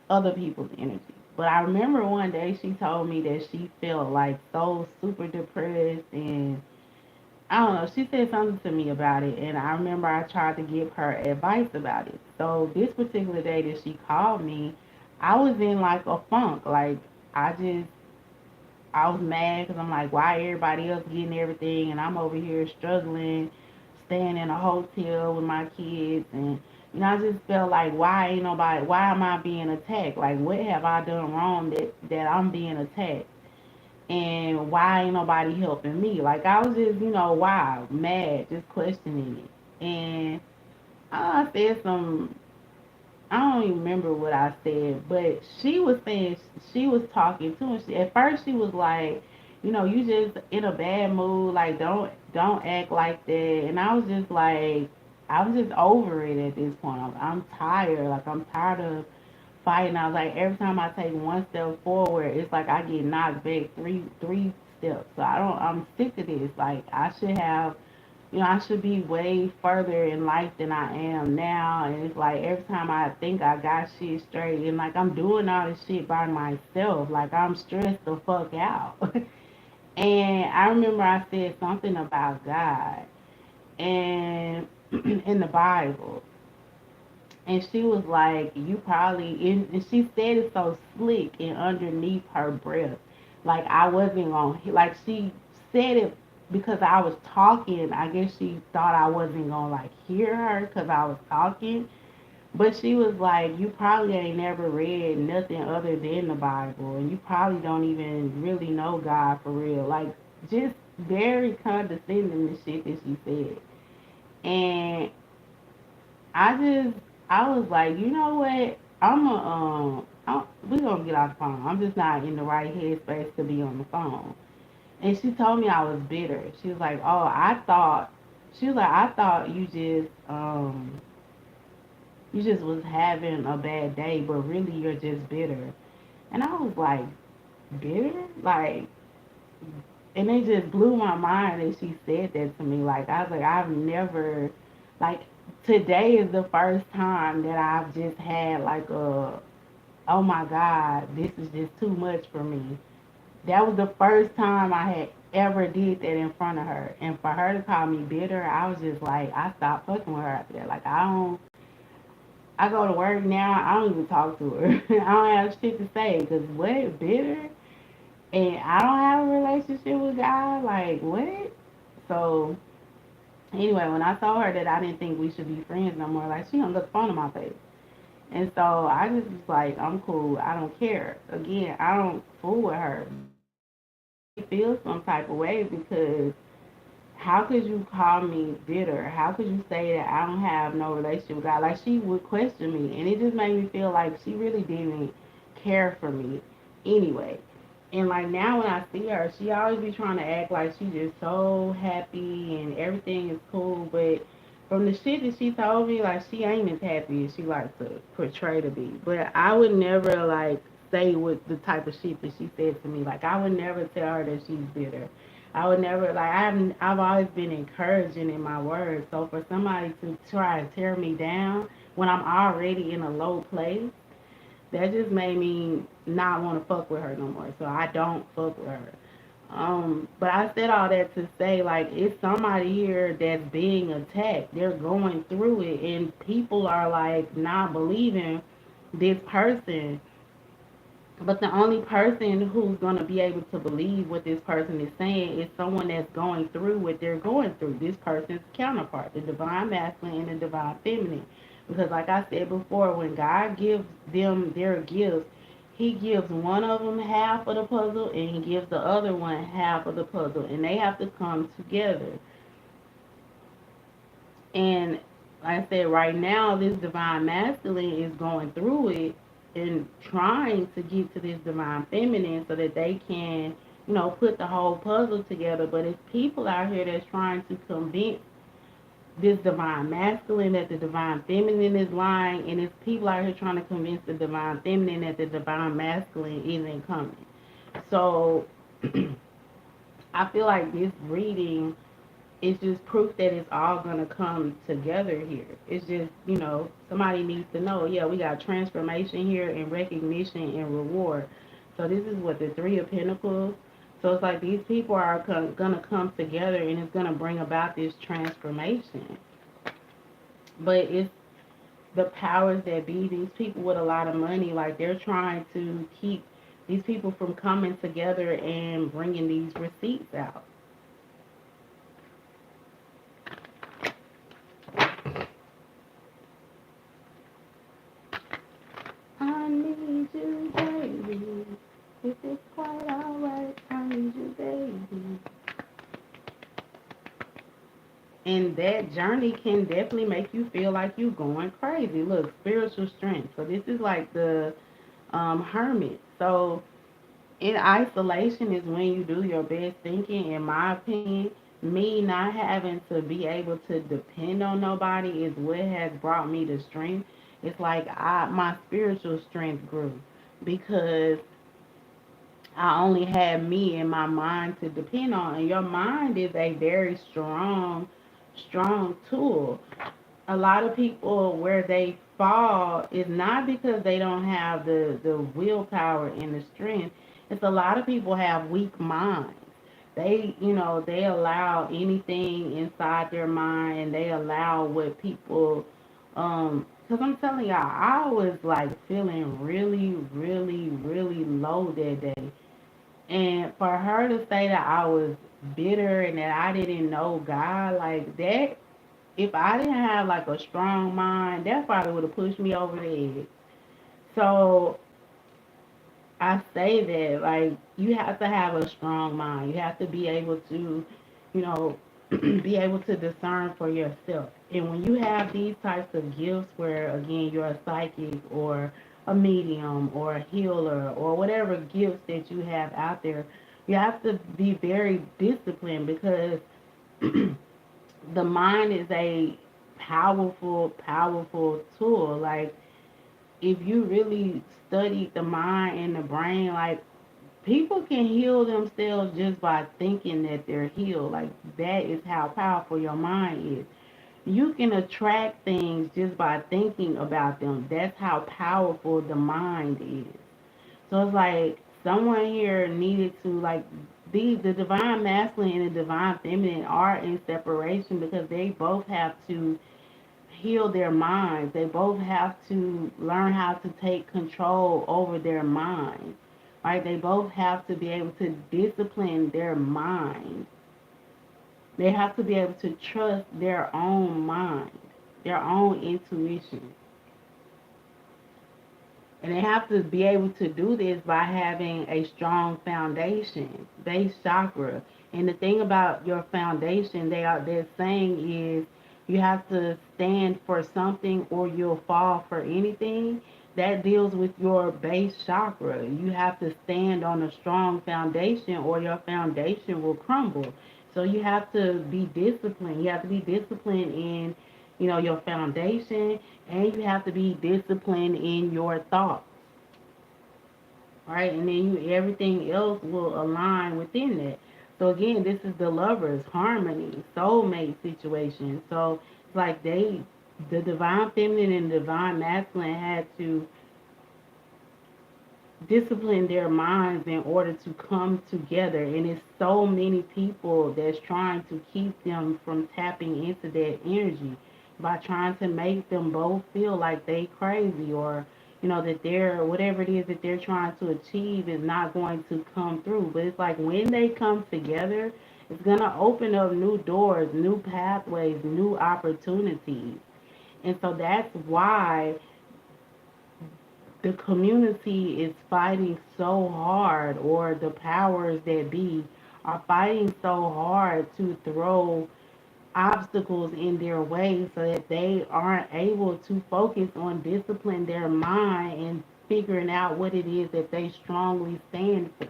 other people's energy. But I remember one day she told me that she felt like so super depressed, and I don't know, she said something to me about it, and I remember I tried to give her advice about it. So this particular day that she called me, I was in like a funk. Like I just I was mad because I'm like, why everybody else getting everything and I'm over here struggling, staying in a hotel with my kids, and I just felt like, why ain't nobody? Why am I being attacked? Like, what have I done wrong that I'm being attacked? And why ain't nobody helping me? Like, I was just, why mad, just questioning it. And I said some, I don't even remember what I said, but she was saying, she was talking to him. At first she was like, you just in a bad mood, like don't act like that. And I was just like, I was just over it at this point. I'm tired. Like I'm tired of fighting. I was like, every time I take one step forward, it's like I get knocked back three steps. So I'm sick of this. Like I should have, I should be way further in life than I am now. And it's like every time I think I got shit straight, and like I'm doing all this shit by myself, like I'm stressed the fuck out. And I remember I said something about God and in the Bible. And she was like, you probably, and she said it so slick and underneath her breath. Like I wasn't on, like she said it because I was talking. I guess she thought I wasn't gonna like hear her because I was talking. But she was like, you probably ain't never read nothing other than the Bible. And you probably don't even really know God for real. Like, just very condescending the shit that she said. And I just, I was like, you know what? We gonna get off the phone. I'm just not in the right headspace to be on the phone. And she told me I was bitter. She was like, oh, she was like, I thought you just was having a bad day, but really you're just bitter. And I was like, bitter? Like, and it just blew my mind that she said that to me. Like, I was like, I've never, like, today is the first time that I've just had like oh my God, this is just too much for me. That was the first time I had ever did that in front of her. And for her to call me bitter, I was just like, I stopped fucking with her after that. Like, I go to work now, I don't even talk to her. I don't have shit to say because what, bitter? And I don't have a relationship with God? Like, what? So, anyway, when I told her that I didn't think we should be friends no more, like, she hung up the phone in my face. And so I just was like, I'm cool. I don't care. Again, I don't fool with her. I feel some type of way because how could you call me bitter? How could you say that I don't have no relationship with God? Like she would question me, and it just made me feel like she really didn't care for me anyway. And like now when I see her, she always be trying to act like she's just so happy and everything is cool, but from the shit that she told me, like she ain't as happy as she likes to portray to be. But I would never like say what the type of shit that she said to me. Like I would never tell her that she's bitter. I would never like I've always been encouraging in my words. So for somebody to try and tear me down when I'm already in a low place, that just made me not want to fuck with her no more. So I don't fuck with her. But I said all that to say, like, it's somebody here that's being attacked. They're going through it, and people are like not believing this person. But the only person who's going to be able to believe what this person is saying is someone that's going through what they're going through. This person's counterpart, the divine masculine and the divine feminine. Because, like I said before, when God gives them their gifts, he gives one of them half of the puzzle and he gives the other one half of the puzzle, and they have to come together. And like I said, right now this divine masculine is going through it and trying to get to this divine feminine so that they can, put the whole puzzle together. But it's people out here that's trying to convince this divine masculine that the divine feminine is lying, and it's people out here trying to convince the divine feminine that the divine masculine isn't coming. So I feel like this reading is just proof that it's all gonna come together here. It's just, somebody needs to know, yeah, we got transformation here and recognition and reward. So this is what the Three of Pentacles. So it's like these people are gonna come together and it's gonna bring about this transformation. But it's the powers that be, these people with a lot of money, like they're trying to keep these people from coming together and bringing these receipts out. I need you, baby. If it's quite alright, I need you, baby. And that journey can definitely make you feel like you're going crazy. Look, spiritual strength. So this is like the hermit. So in isolation is when you do your best thinking, in my opinion. Me not having to be able to depend on nobody is what has brought me to strength. It's like my spiritual strength grew because I only had me and my mind to depend on. And your mind is a very strong tool. A lot of people where they fall is not because they don't have the willpower and the strength. It's a lot of people have weak minds. They allow anything inside their mind, and they allow what people because I'm telling y'all, I was like feeling really, really, really low that day. And for her to say that I was bitter and that I didn't know God like that, if I didn't have like a strong mind, that probably would have pushed me over the edge. So I say that like you have to have a strong mind. You have to be able to, you know, be able to discern for yourself. And when you have these types of gifts where again you're a psychic or a medium or a healer or whatever gifts that you have out there, you have to be very disciplined because the mind is a powerful tool. Like if you really study the mind and the brain, like people can heal themselves just by thinking that they're healed. Like that is how powerful your mind is. You can attract things just by thinking about them. That's how powerful the mind is. So it's like someone here needed to like the divine masculine and the divine feminine are in separation because they both have to heal their minds. They both have to learn how to take control over their minds. Right? They both have to be able to discipline their mind. They have to be able to trust their own mind, their own intuition. And they have to be able to do this by having a strong foundation, base chakra. And the thing about your foundation, they're saying is you have to stand for something or you'll fall for anything. That deals with your base chakra. You have to stand on a strong foundation or your foundation will crumble. So you have to be disciplined. You have to be disciplined in, your foundation, and you have to be disciplined in your thoughts, right? And then everything else will align within that. So again, this is the lovers, harmony, soulmate situation. So it's like the divine feminine and divine masculine had to discipline their minds in order to come together. And it's so many people that's trying to keep them from tapping into that energy by trying to make them both feel like they crazy or that they're whatever it is that they're trying to achieve is not going to come through. But it's like when they come together, it's gonna open up new doors, new pathways, new opportunities. And so that's why the community is fighting so hard, or the powers that be are fighting so hard to throw obstacles in their way so that they aren't able to focus on discipline their mind and figuring out what it is that they strongly stand for.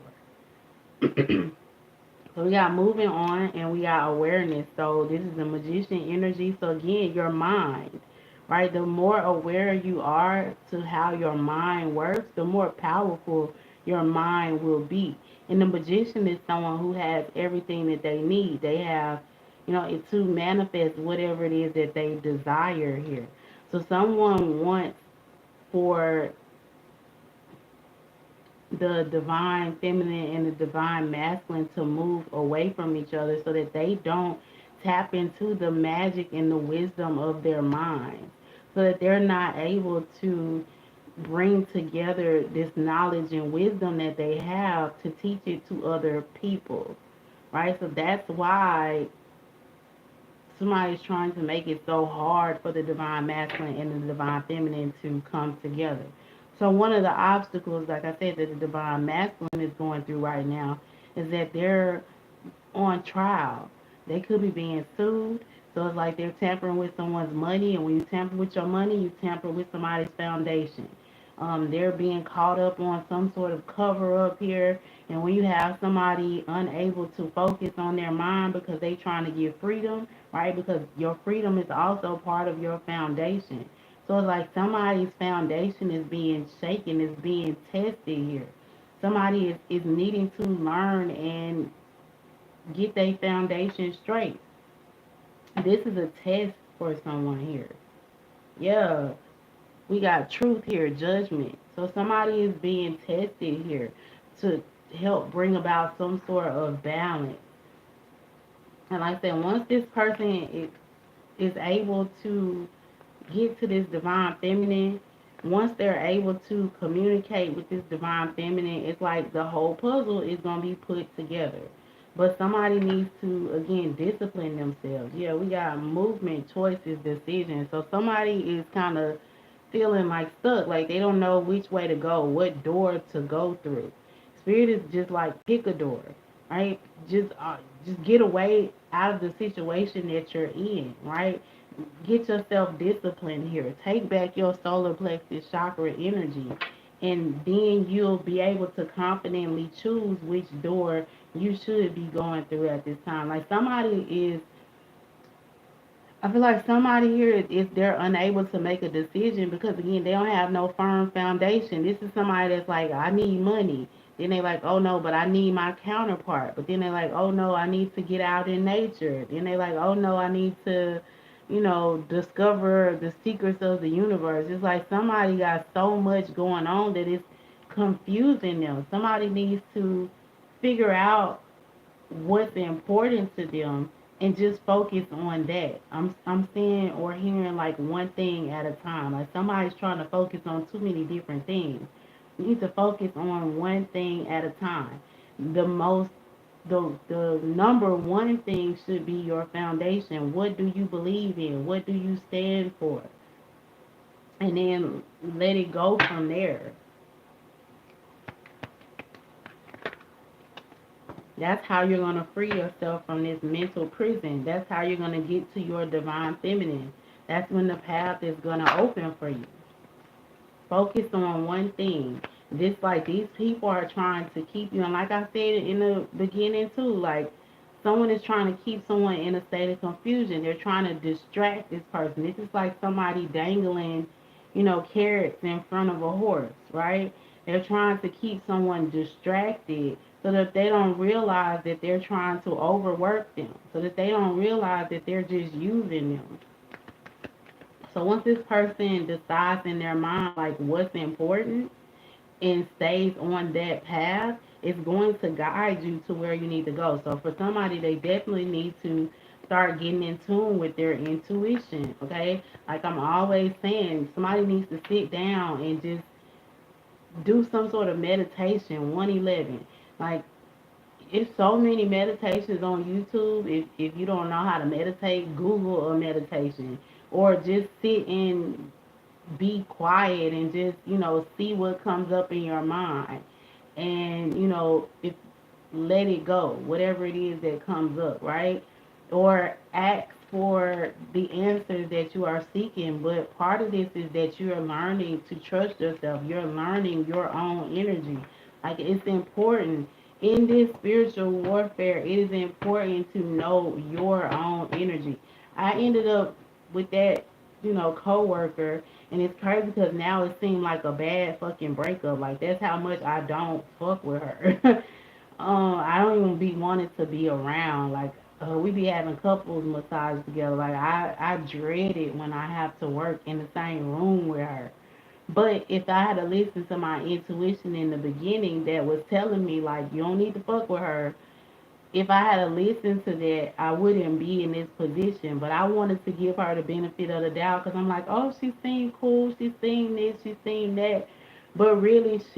So we got moving on and we got awareness. So this is the magician energy. So again, your mind, right? The more aware you are to how your mind works, the more powerful your mind will be. And the magician is someone who has everything that they need. They have, it to manifest whatever it is that they desire here. So someone wants for the divine feminine and the divine masculine to move away from each other so that they don't tap into the magic and the wisdom of their minds, so that they're not able to bring together this knowledge and wisdom that they have to teach it to other people, right? So that's why somebody's trying to make it so hard for the divine masculine and the divine feminine to come together. So one of the obstacles, like I said, that the divine masculine is going through right now is that they're on trial. They could be being sued. So it's like they're tampering with someone's money, and when you tamper with your money, you tamper with somebody's foundation. They're being caught up on some sort of cover up here, and when you have somebody unable to focus on their mind because they trying to get freedom, right? Because your freedom is also part of your foundation. So it's like somebody's foundation is being shaken, is being tested here. Somebody is needing to learn and get their foundation straight. This is a test for someone here. Yeah, we got truth here, judgment. So somebody is being tested here to help bring about some sort of balance. And like I said, once this person is able to get to this divine feminine, once they're able to communicate with this divine feminine, it's like the whole puzzle is going to be put together. But somebody needs to, again, discipline themselves. Yeah, we got movement, choices, decisions. So somebody is kind of feeling like stuck, like they don't know which way to go, what door to go through. Spirit is just like pick a door, right? Just get away out of the situation that you're in, right? Get yourself disciplined here. Take back your solar plexus chakra energy, and then you'll be able to confidently choose which door you should be going through at this time. Like somebody is I feel like somebody here, if they're unable to make a decision because again they don't have no firm foundation. This is somebody that's like, I need money. Then they like, oh no, but I need my counterpart. But then they like, oh no, I need to get out in nature. Then they like, oh no, I need to, discover the secrets of the universe. It's like somebody got so much going on that it's confusing them. Somebody needs to figure out what's important to them and just focus on that. I'm seeing or hearing like one thing at a time. Like somebody's trying to focus on too many different things. You need to focus on one thing at a time. The most the number one thing should be your foundation. What do you believe in? What do you stand for? And then let it go from there. That's how you're going to free yourself from this mental prison. That's how you're going to get to your divine feminine. That's when the path is going to open for you. Focus on one thing. This like these people are trying to keep you, and like I said in the beginning too, like someone is trying to keep someone in a state of confusion. They're trying to distract this person. This is like somebody dangling, carrots in front of a horse, right? They're trying to keep someone distracted so that they don't realize that they're trying to overwork them, so that they don't realize that they're just using them. So once this person decides in their mind like what's important and stays on that path, it's going to guide you to where you need to go. So for somebody, they definitely need to start getting in tune with their intuition, okay? Like I'm always saying, somebody needs to sit down and just do some sort of meditation, 111. Like it's so many meditations on YouTube. If you don't know how to meditate, Google a meditation or just sit and be quiet and just, see what comes up in your mind. And, if let it go, whatever it is that comes up, right? Or ask for the answers that you are seeking. But part of this is that you're learning to trust yourself. You're learning your own energy. Like, it's important in this spiritual warfare, it is important to know your own energy. I ended up with that, coworker, and it's crazy because now it seemed like a bad fucking breakup. Like, that's how much I don't fuck with her. I don't even be wanting to be around. Like, we be having couples massage together. Like, I dread it when I have to work in the same room with her. But if I had to listen to my intuition in the beginning that was telling me, like, you don't need to fuck with her, if I had to listen to that, I wouldn't be in this position. But I wanted to give her the benefit of the doubt because I'm like, oh, she seemed cool, she seemed this, she seemed that. But really, it's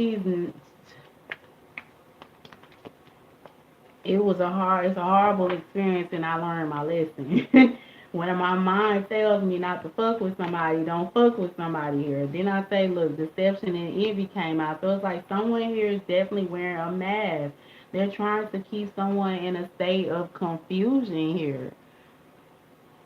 a horrible experience, and I learned my lesson. When my mind tells me not to fuck with somebody, don't fuck with somebody here. Then I say, look, deception and envy came out. So it's like someone here is definitely wearing a mask. They're trying to keep someone in a state of confusion here.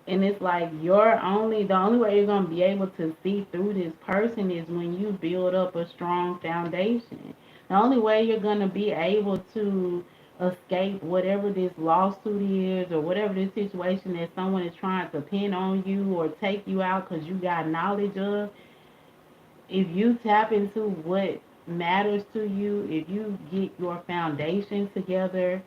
And it's like the only way you're gonna be able to see through this person is when you build up a strong foundation. The only way you're gonna be able to escape whatever this lawsuit is or whatever this situation that someone is trying to pin on you or take you out because you got knowledge of, if you tap into what matters to you, if you get your foundation together,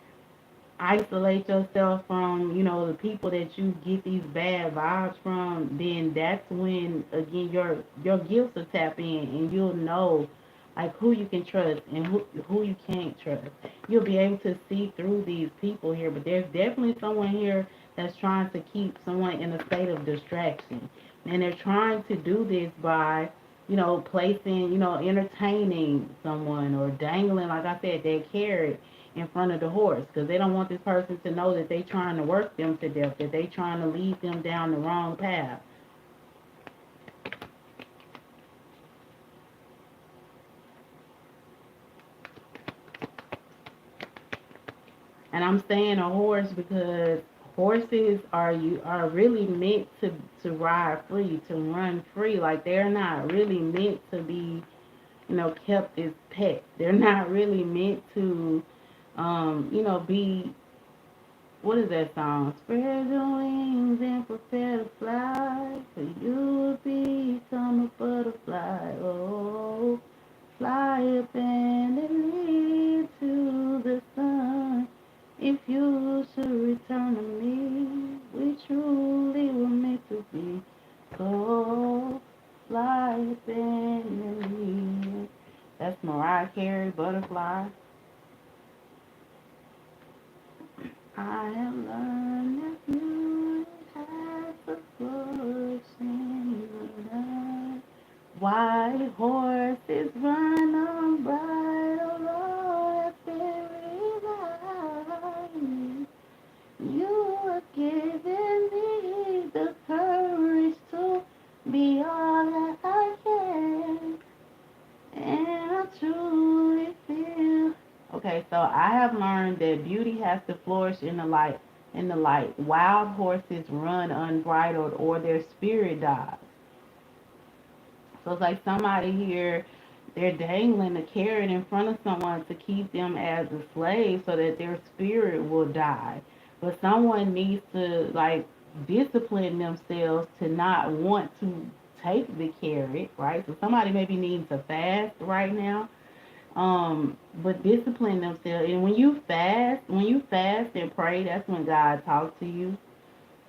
isolate yourself from, the people that you get these bad vibes from, then that's when again your gifts will tap in and you'll know like who you can trust and who you can't trust. You'll be able to see through these people here, but there's definitely someone here that's trying to keep someone in a state of distraction. And they're trying to do this by, placing, entertaining someone or dangling, like I said, that carrot in front of the horse because they don't want this person to know that they trying to work them to death, that they trying to lead them down the wrong path. And I'm saying a horse because horses are really meant to ride free, to run free. Like they're not really meant to be, kept as pets. They're not really meant to be, what is that song? Spread your wings and prepare to fly, for you will become a butterfly. Oh, fly up and lead to the sun. If you should return to me, we truly were meant to be. So, fly up and lead. That's Mariah Carey, Butterfly. I have learned that you have a flourish in the night. White horses run on bridle roads every night. You have given me the courage to be all that I can, and I truly feel. Okay, so I have learned that beauty has to flourish in the light. In the light, wild horses run unbridled, or their spirit dies. So it's like somebody here, they're dangling a carrot in front of someone to keep them as a slave, so that their spirit will die. But someone needs to like discipline themselves to not want to take the carrot, right? So somebody maybe needs to fast right now, but discipline themselves. And when you fast and pray, that's when God talks to you.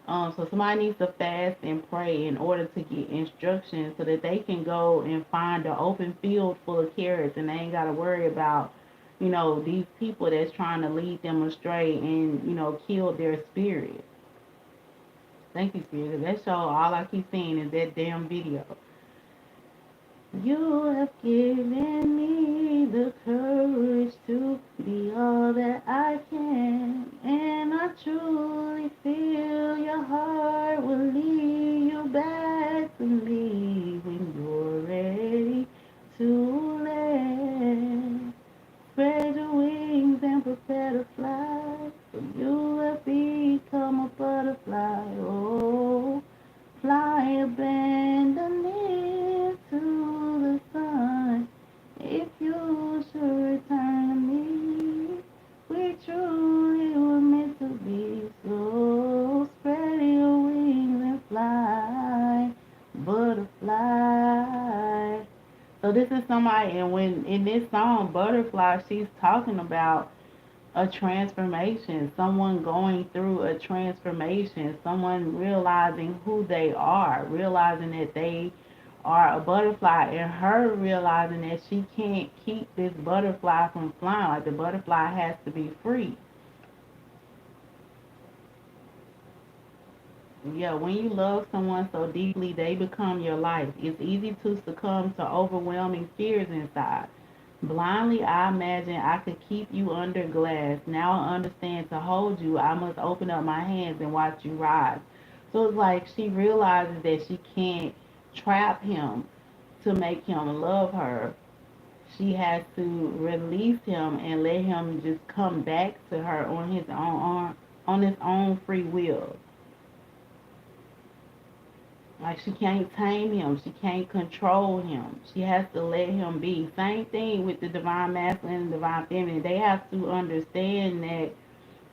So somebody needs to fast and pray in order to get instructions so that they can go and find an open field full of carrots, and they ain't got to worry about, these people that's trying to lead them astray and, kill their spirit. Thank you, spirit. 'Cause that show, all I keep seeing is that damn video. You have given me the courage to be all that I can, and I truly feel your heart will lead you back to me when So this is somebody, and when in this song, Butterfly, she's talking about a transformation, someone going through a transformation, someone realizing who they are, realizing that they are a butterfly, and her realizing that she can't keep this butterfly from flying, like the butterfly has to be free. Yeah, when you love someone so deeply, they become your life. It's easy to succumb to overwhelming fears inside. Blindly, I imagine I could keep you under glass. Now I understand to hold you, I must open up my hands and watch you rise. So it's like she realizes that she can't trap him to make him love her. She has to release him and let him just come back to her on his own free will. Like she can't tame him. She can't control him. She has to let him be. Same thing with the divine masculine and divine feminine. They have to understand that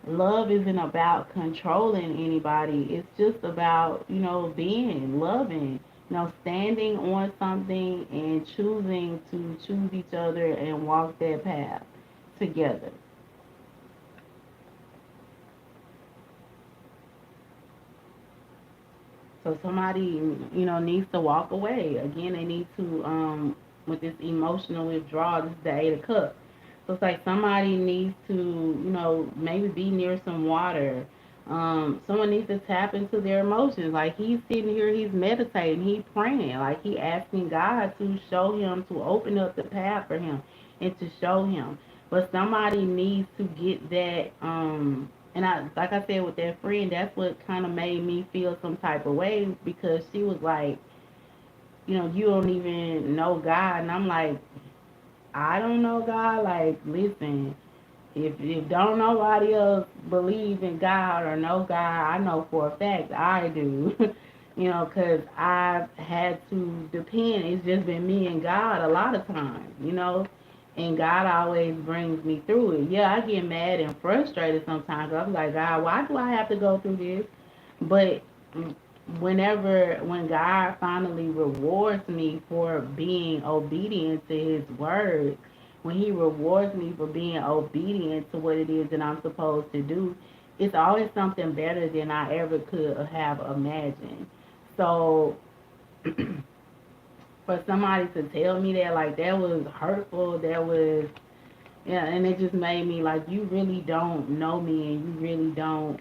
love isn't about controlling anybody. It's just about, being, loving, standing on something and choosing to choose each other and walk that path together. So somebody, needs to walk away. Again, they need to, with this emotional withdrawal, this is the Eight of Cups. So it's like somebody needs to, maybe be near some water. Someone needs to tap into their emotions. Like he's sitting here, he's meditating, he's praying. Like he asking God to show him, to open up the path for him and to show him. But somebody needs to get that, and I, like I said, with that friend, that's what kind of made me feel some type of way because she was like, you don't even know God, and I'm like, I don't know God. Like, listen, if don't nobody else believe in God or know God, I know for a fact I do. Because I've had to depend. It's just been me and God a lot of times, and God always brings me through it. Yeah, I get mad and frustrated sometimes. I'm like, God, why do I have to go through this? But when God finally rewards me for being obedient to His word, when He rewards me for being obedient to what it is that I'm supposed to do, it's always something better than I ever could have imagined. So for somebody to tell me that, like, that was hurtful, that was, yeah, and it just made me like, you really don't know me and you really don't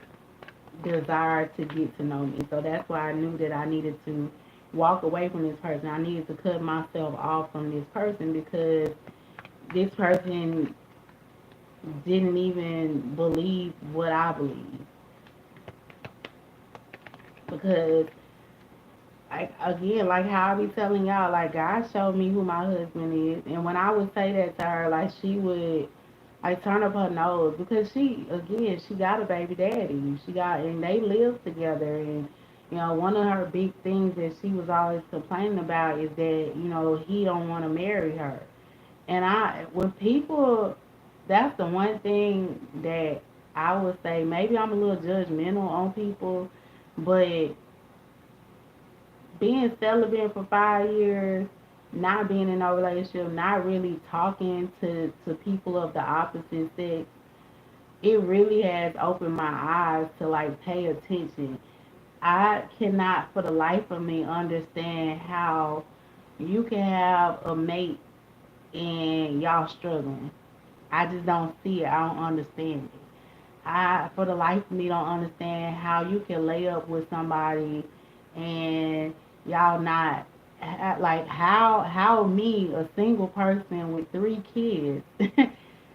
desire to get to know me. So that's why I knew that I needed to walk away from this person. I needed to cut myself off from this person because this person didn't even believe what I believe. Because again, like how I be telling y'all, like God showed me who my husband is, and when I would say that to her, like she would like turn up her nose because she got a baby daddy. And they live together, and one of her big things that she was always complaining about is that he don't want to marry her. And when people, that's the one thing that I would say. Maybe I'm a little judgmental on people, but being celibate for 5 years, not being in a relationship, not really talking to people of the opposite sex, it really has opened my eyes to like pay attention. I cannot for the life of me understand how you can have a mate and y'all struggling. I just don't see it. I don't understand it. I, for the life of me, don't understand how you can lay up with somebody and y'all not like how me, a single person with 3 kids,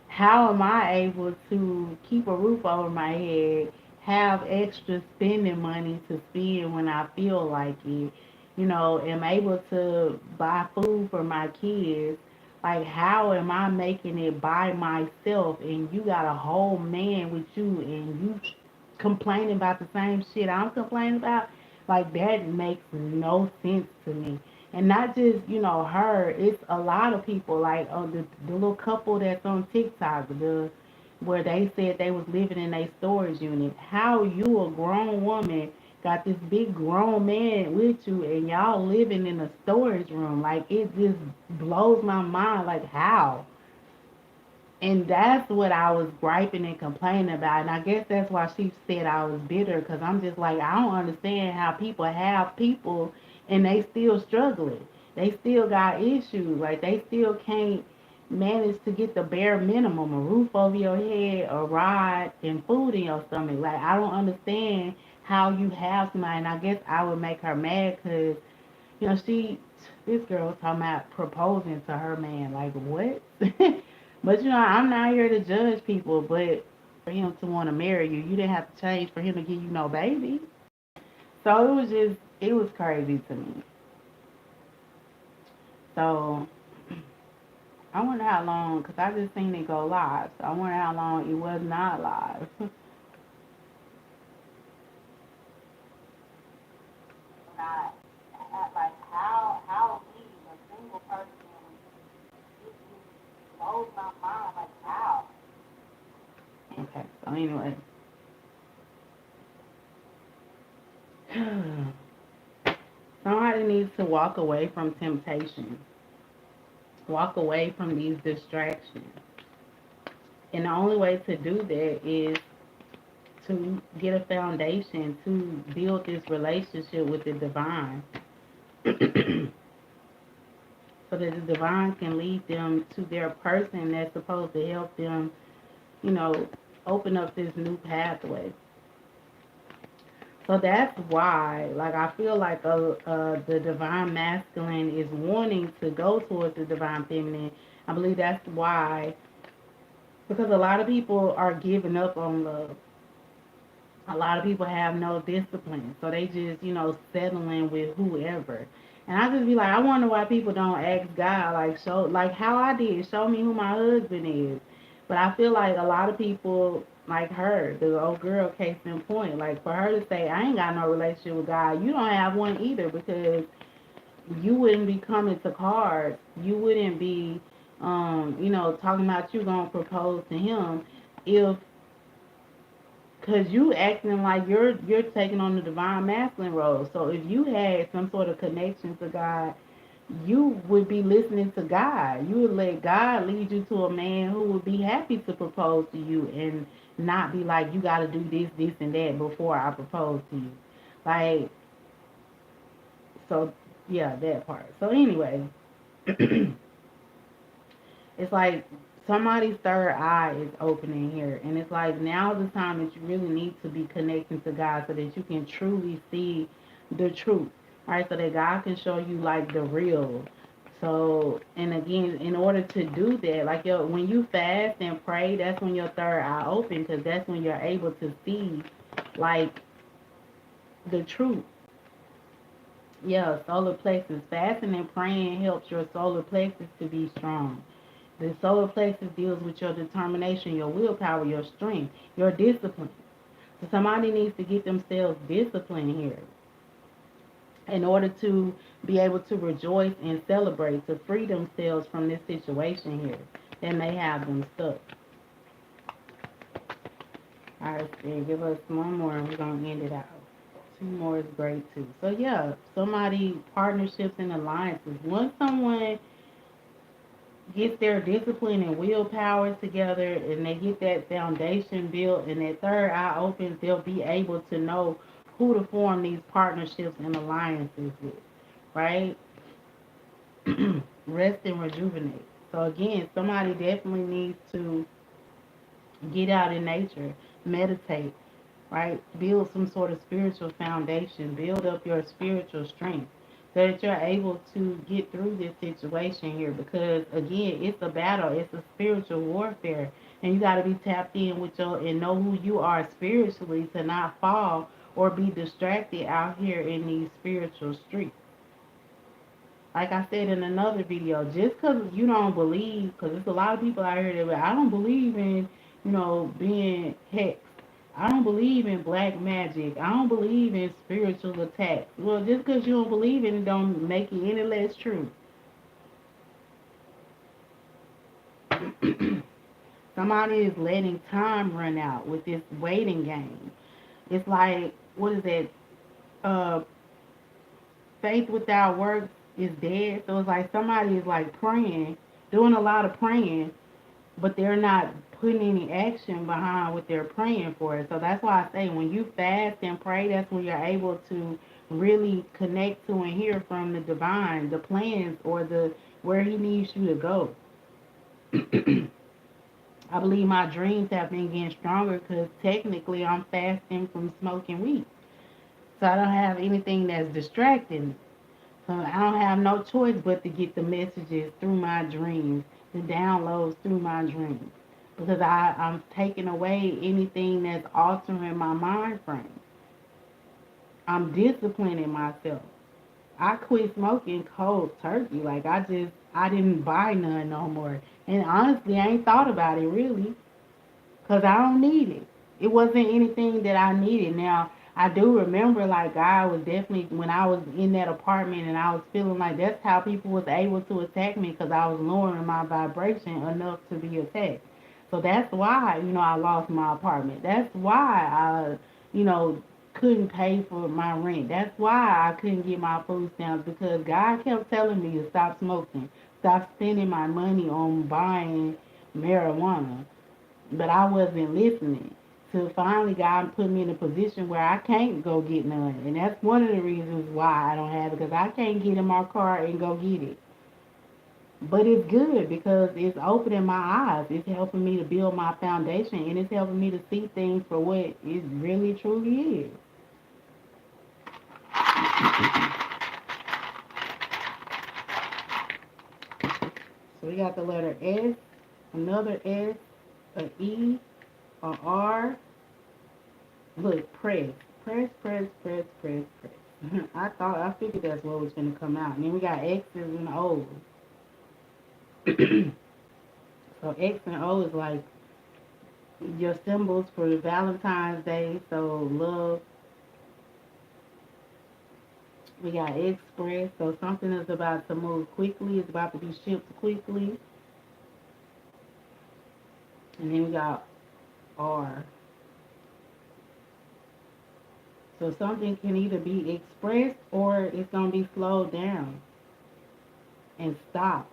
how am I able to keep a roof over my head, have extra spending money to spend when I feel like it, am able to buy food for my kids. Like, how am I making it by myself and you got a whole man with you and you complaining about the same shit I'm complaining about? Like, that makes no sense to me. And not just, her, it's a lot of people, like the little couple that's on TikTok, where they said they was living in a storage unit. How you, a grown woman, got this big grown man with you and y'all living in a storage room. Like, it just blows my mind. Like, how? And that's what I was griping and complaining about. And I guess that's why she said I was bitter, because I'm just like, I don't understand how people have people and they still struggling. They still got issues. Like, they still can't manage to get the bare minimum, a roof over your head, a ride, and food in your stomach. Like, I don't understand how you have somebody. And I guess I would make her mad because, this girl was talking about proposing to her man. Like, what? But I'm not here to judge people, but for him to want to marry you, you didn't have to change for him to give you no baby. So it was crazy to me. So I wonder how long, because I just seen it go live. So I wonder how long it was not live. Not, like, how we, a single person, it just blows my mind. Like, how? Okay, so anyway. Somebody needs to walk away from temptation. Walk away from these distractions. And the only way to do that is to get a foundation, to build this relationship with the divine. So that the divine can lead them to their person that's supposed to help them, you know, open up this new pathway. So that's why, like, I feel like the divine masculine is wanting to go towards the divine feminine. I believe that's why, because a lot of people are giving up on love. A lot of people have no discipline, so they just, settling with whoever. And I just be like, I wonder why people don't ask God, like, show, like how I did, show me who my husband is. But I feel like a lot of people, like her, the old girl, case in point, like for her to say, I ain't got no relationship with God, you don't have one either, because you wouldn't be coming to cards, you wouldn't be, talking about you gonna propose to him if, because you acting like you're taking on the divine masculine role. So if you had some sort of connection to God, you would be listening to God. You would let God lead you to a man who would be happy to propose to you and not be like, you got to do this, this, and that before I propose to you. Like, so, yeah, that part. So anyway, it's like somebody's third eye is opening here, and it's like now's the time that you really need to be connecting to God so that you can truly see the truth, right? So that God can show you like the real. So, and again, in order to do that, like when you fast and pray, that's when your third eye open, because that's when you're able to see like the truth. Yeah, solar plexus. Fasting and praying helps your solar plexus to be strong. The solar plexus deals with your determination, your willpower, your strength, your discipline. So somebody needs to get themselves disciplined here in order to be able to rejoice and celebrate, to free themselves from this situation here that may have them stuck. All right, Spirit, give us one more and we're going to end it out. Two more is great too. So yeah, somebody, partnerships and alliances. Once someone get their discipline and willpower together and they get that foundation built and that third eye opens, they'll be able to know who to form these partnerships and alliances with, right? Rest and rejuvenate. So again, somebody definitely needs to get out in nature, meditate, right? Build some sort of spiritual foundation, build up your spiritual strength so that you're able to get through this situation here, because again, it's a battle, it's a spiritual warfare, and you got to be tapped in with your and know who you are spiritually to not fall or be distracted out here in these spiritual streets. Like I said in another video, just because you don't believe, because there's a lot of people out here that be, I don't believe in, being hexed. I don't believe in black magic. I don't believe in spiritual attacks. Well, just because you don't believe in it don't make it any less true. Somebody is letting time run out with this waiting game. It's like, what is that? uh, faith without works is dead. So it's like somebody is like praying, doing a lot of praying, but they're not putting any action behind what they're praying for. So that's why I say when you fast and pray, that's when you're able to really connect to and hear from the divine, the plans or the where he needs you to go. I believe my dreams have been getting stronger because technically I'm fasting from smoking weed. So I don't have anything that's distracting. So I don't have no choice but to get the messages through my dreams, the downloads through my dreams. Because I'm taking away anything that's altering my mind frame. I'm disciplining myself. I quit smoking cold turkey. Like I didn't buy none no more. And honestly, I ain't thought about it really. Because I don't need it. It wasn't anything that I needed. Now, I do remember, like, God was definitely, when I was in that apartment and I was feeling like that's how people was able to attack me because I was lowering my vibration enough to be attacked. So that's why, I lost my apartment. That's why I, you know, couldn't pay for my rent. That's why I couldn't get my food stamps because God kept telling me to stop smoking, stop spending my money on buying marijuana, but I wasn't listening. So finally, God put me in a position where I can't go get none, and that's one of the reasons why I don't have it because I can't get in my car and go get it. But it's good because it's opening my eyes. It's helping me to build my foundation, and it's helping me to see things for what it really truly is. So we got the letter S, another S, a E, a R. Look, press. I figured that's what was gonna come out. And then we got X's and O's. So X and O is like your symbols for Valentine's Day. So love. We got express. So something is about to move quickly. It's about to be shipped quickly. And then we got R. So something can either be expressed or it's gonna be slowed down and stopped.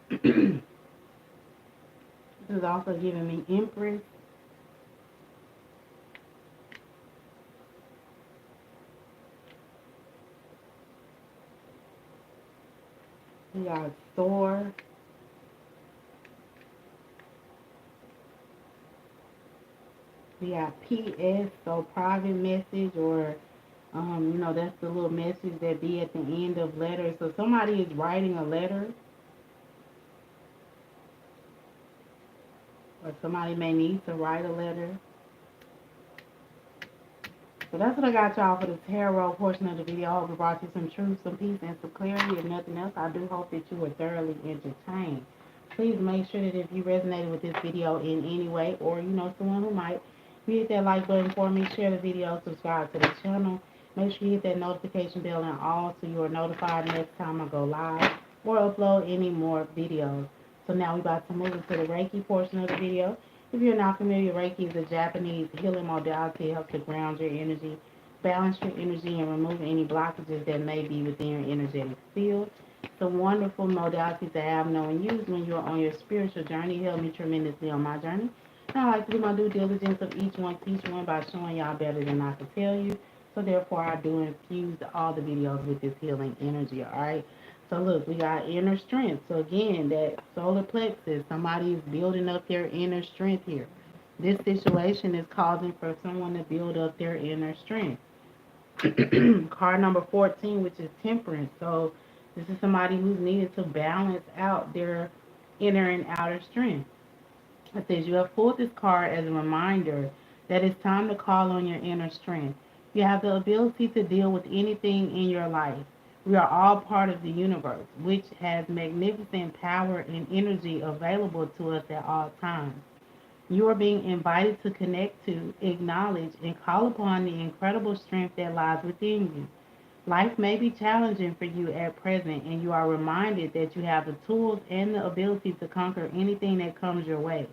This is also giving me Empress. We got Thor. We got PS, so private message, or that's the little message that be at the end of letters. So somebody is writing a letter, or somebody may need to write a letter. So that's what I got y'all for the tarot portion of the video. I hope it brought you some truth, some peace, and some clarity. If nothing else, I do hope that you were thoroughly entertained. Please make sure that if you resonated with this video in any way, or you know someone who might, you hit that like button for me, share the video, subscribe to the channel. Make sure you hit that notification bell and all so you are notified next time I go live or upload any more videos. So now we're about to move into the Reiki portion of the video. If you're not familiar, Reiki is a Japanese healing modality that helps to ground your energy, balance your energy, and remove any blockages that may be within your energetic field. It's a wonderful modality to have, know, and use when you're on your spiritual journey. It helped me tremendously on my journey. And I like to do my due diligence of each one, teach one by showing y'all better than I could tell you. So therefore, I do infuse all the videos with this healing energy, all right? So look, we got inner strength. So again, that solar plexus, somebody is building up their inner strength here. This situation is causing for someone to build up their inner strength. Card number 14, which is temperance. So this is somebody who's needed to balance out their inner and outer strength. It says you have pulled this card as a reminder that it's time to call on your inner strength. You have the ability to deal with anything in your life. We are all part of the universe, which has magnificent power and energy available to us at all times. You are being invited to connect to, acknowledge, and call upon the incredible strength that lies within you. Life may be challenging for you at present, and you are reminded that you have the tools and the ability to conquer anything that comes your way.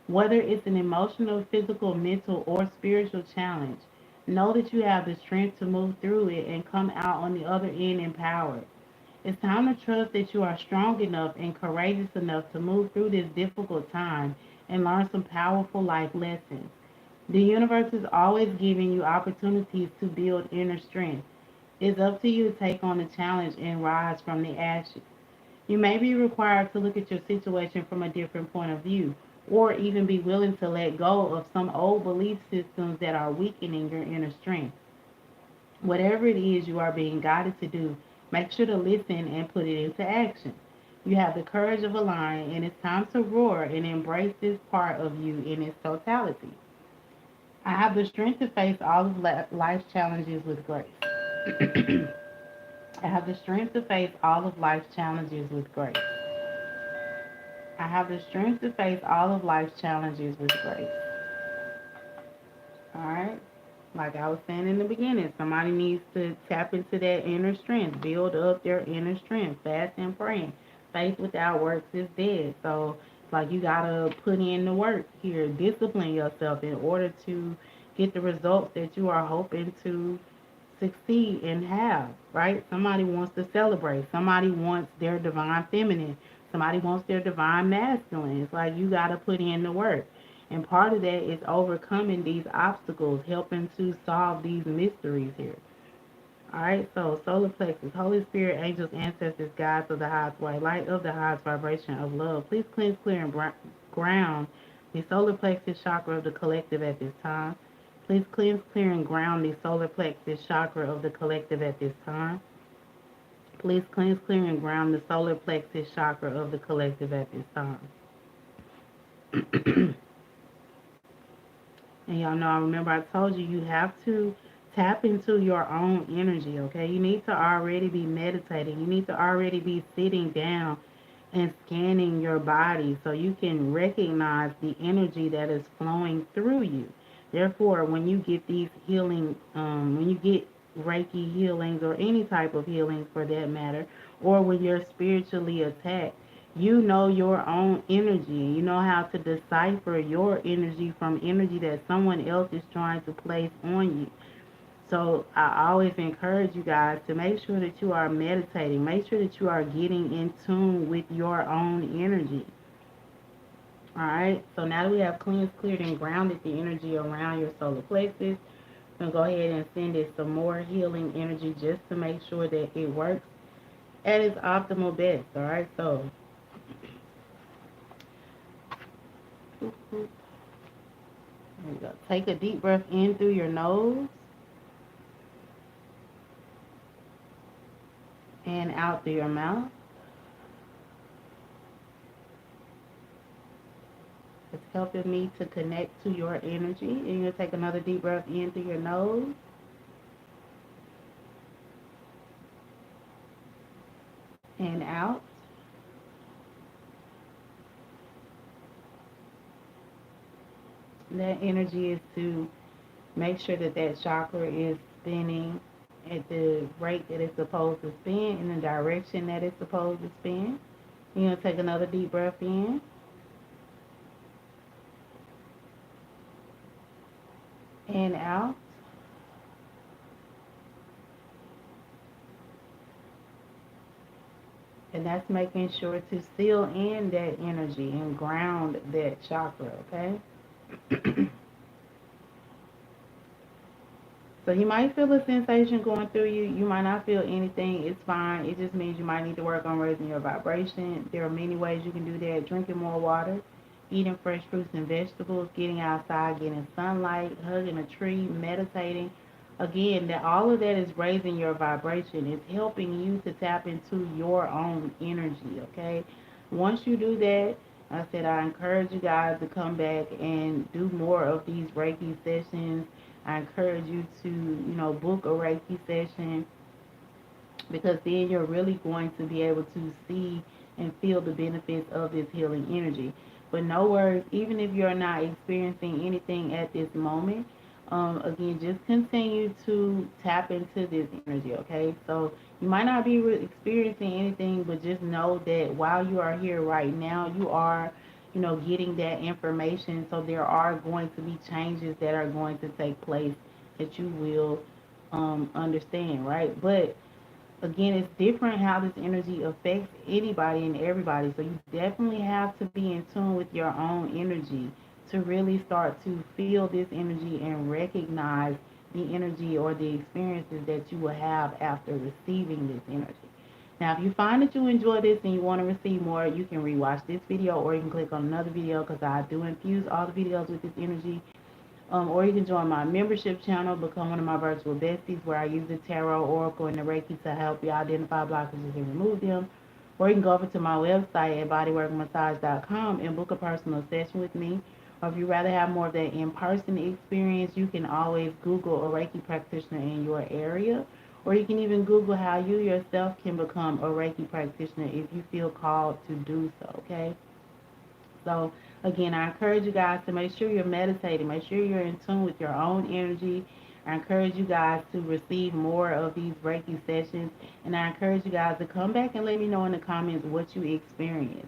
Whether it's an emotional, physical, mental, or spiritual challenge, Know that you have the strength to move through it and come out on the other end empowered. It's time to trust that you are strong enough and courageous enough to move through this difficult time and learn some powerful life lessons. The universe is always giving you opportunities to build inner strength. It's up to you to take on the challenge and rise from the ashes. You may be required to look at your situation from a different point of view, or even be willing to let go of some old belief systems that are weakening your inner strength. Whatever it is you are being guided to do, make sure to listen and put it into action. You have the courage of a lion, and it's time to roar and embrace this part of you in its totality. I have the strength to face all of life's challenges with grace. I have the strength to face all of life's challenges with grace. I have the strength to face all of life's challenges with grace. All right? Like I was saying in the beginning, somebody needs to tap into that inner strength, build up their inner strength, fast and praying. Faith without works is dead. So, like, you got to put in the work here, discipline yourself in order to get the results that you are hoping to succeed and have, right? Somebody wants to celebrate. Somebody wants their divine feminine. Somebody wants their divine masculine. It's like you got to put in the work. And part of that is overcoming these obstacles, helping to solve these mysteries here. All right, so solar plexus, Holy Spirit, angels, ancestors, guides of the highest white light of the highest vibration of love. Please cleanse, clear, and ground the solar plexus chakra of the collective at this time. Please cleanse, clear, and ground the solar plexus chakra of the collective at this time. Please cleanse, clear, and ground the solar plexus chakra of the collective at this time. And y'all know, I remember I told you, you have to tap into your own energy, okay? You need to already be meditating. You need to already be sitting down and scanning your body so you can recognize the energy that is flowing through you. Therefore, when you get these healing, when you get Reiki healings or any type of healings for that matter, or when you're spiritually attacked, you know your own energy. You know how to decipher your energy from energy that someone else is trying to place on you. So I always encourage you guys to make sure that you are meditating. Make sure that you are getting in tune with your own energy. All right. So now that we have cleansed, cleared, and grounded the energy around your solar plexus, I'm going to go ahead and send it some more healing energy just to make sure that it works at its optimal best. All right. So there you go. Take a deep breath in through your nose and out through your mouth. It's helping me to connect to your energy. And you're going to take another deep breath in through your nose and out. That energy is to make sure that that chakra is spinning at the rate that it's supposed to spin, in the direction that it's supposed to spin. You're going to take another deep breath in and out. And that's making sure to seal in that energy and ground that chakra, okay? So you might feel a sensation going through you. You might not feel anything. It's fine. It just means you might need to work on raising your vibration. There are many ways you can do that. Drinking more water, eating fresh fruits and vegetables, getting outside, getting sunlight, hugging a tree, meditating. Again, that all of that is raising your vibration. It's helping you to tap into your own energy, okay? Once you do that, I said I encourage you guys to come back and do more of these Reiki sessions. I encourage you to, book a Reiki session, because then you're really going to be able to see and feel the benefits of this healing energy. But no worries, even if you're not experiencing anything at this moment, again, just continue to tap into this energy, okay? So you might not be experiencing anything, but just know that while you are here right now, you are, getting that information. So there are going to be changes that are going to take place that you will understand, right? But again, it's different how this energy affects anybody and everybody. So you definitely have to be in tune with your own energy to really start to feel this energy and recognize the energy or the experiences that you will have after receiving this energy. Now, if you find that you enjoy this and you want to receive more, you can rewatch this video or you can click on another video because I do infuse all the videos with this energy. Or you can join my membership channel, become one of my virtual besties where I use the tarot, oracle, and the Reiki to help you identify blockages and remove them. Or you can go over to my website at bodyworkmassage.com and book a personal session with me. Or if you rather have more of that in-person experience, you can always Google a Reiki practitioner in your area. Or you can even Google how you yourself can become a Reiki practitioner if you feel called to do so, okay? So, again, I encourage you guys to make sure you're meditating, make sure you're in tune with your own energy. I encourage you guys to receive more of these Reiki sessions, and I encourage you guys to come back and let me know in the comments what you experienced,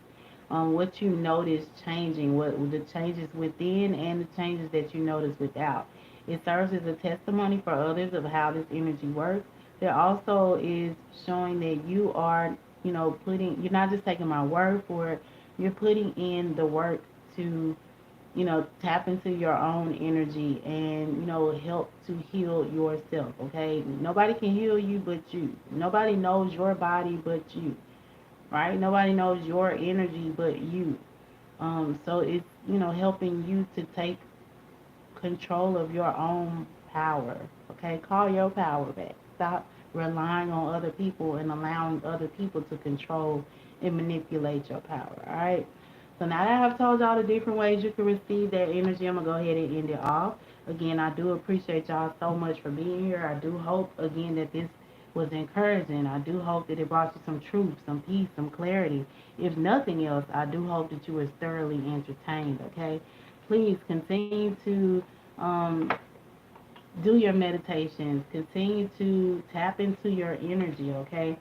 what you noticed changing, what the changes within and the changes that you noticed without. It serves as a testimony for others of how this energy works. There also is showing that you are, you're not just taking my word for it, you're putting in the work to, tap into your own energy and, help to heal yourself, okay? Nobody can heal you but you. Nobody knows your body but you, right? Nobody knows your energy but you. So it's, helping you to take control of your own power, okay? Call your power back. Stop relying on other people and allowing other people to control and manipulate your power, all right? So now that I have told y'all the different ways you can receive that energy, I'm going to go ahead and end it off. Again, I do appreciate y'all so much for being here. I do hope, again, that this was encouraging. I do hope that it brought you some truth, some peace, some clarity. If nothing else, I do hope that you were thoroughly entertained, okay? Please continue to um, do your meditations. Continue to tap into your energy, okay?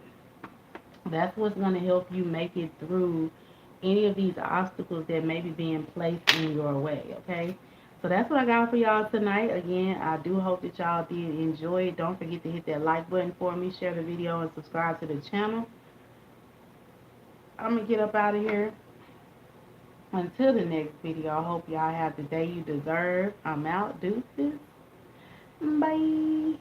That's what's going to help you make it through any of these obstacles that may be being placed in your way, okay? So that's what I got for y'all tonight. Again, I do hope that y'all did enjoy it. Don't forget to hit that like button for me, share the video, and subscribe to the channel. I'm going to get up out of here. Until the next video, I hope y'all have the day you deserve. I'm out. Deuces. Bye.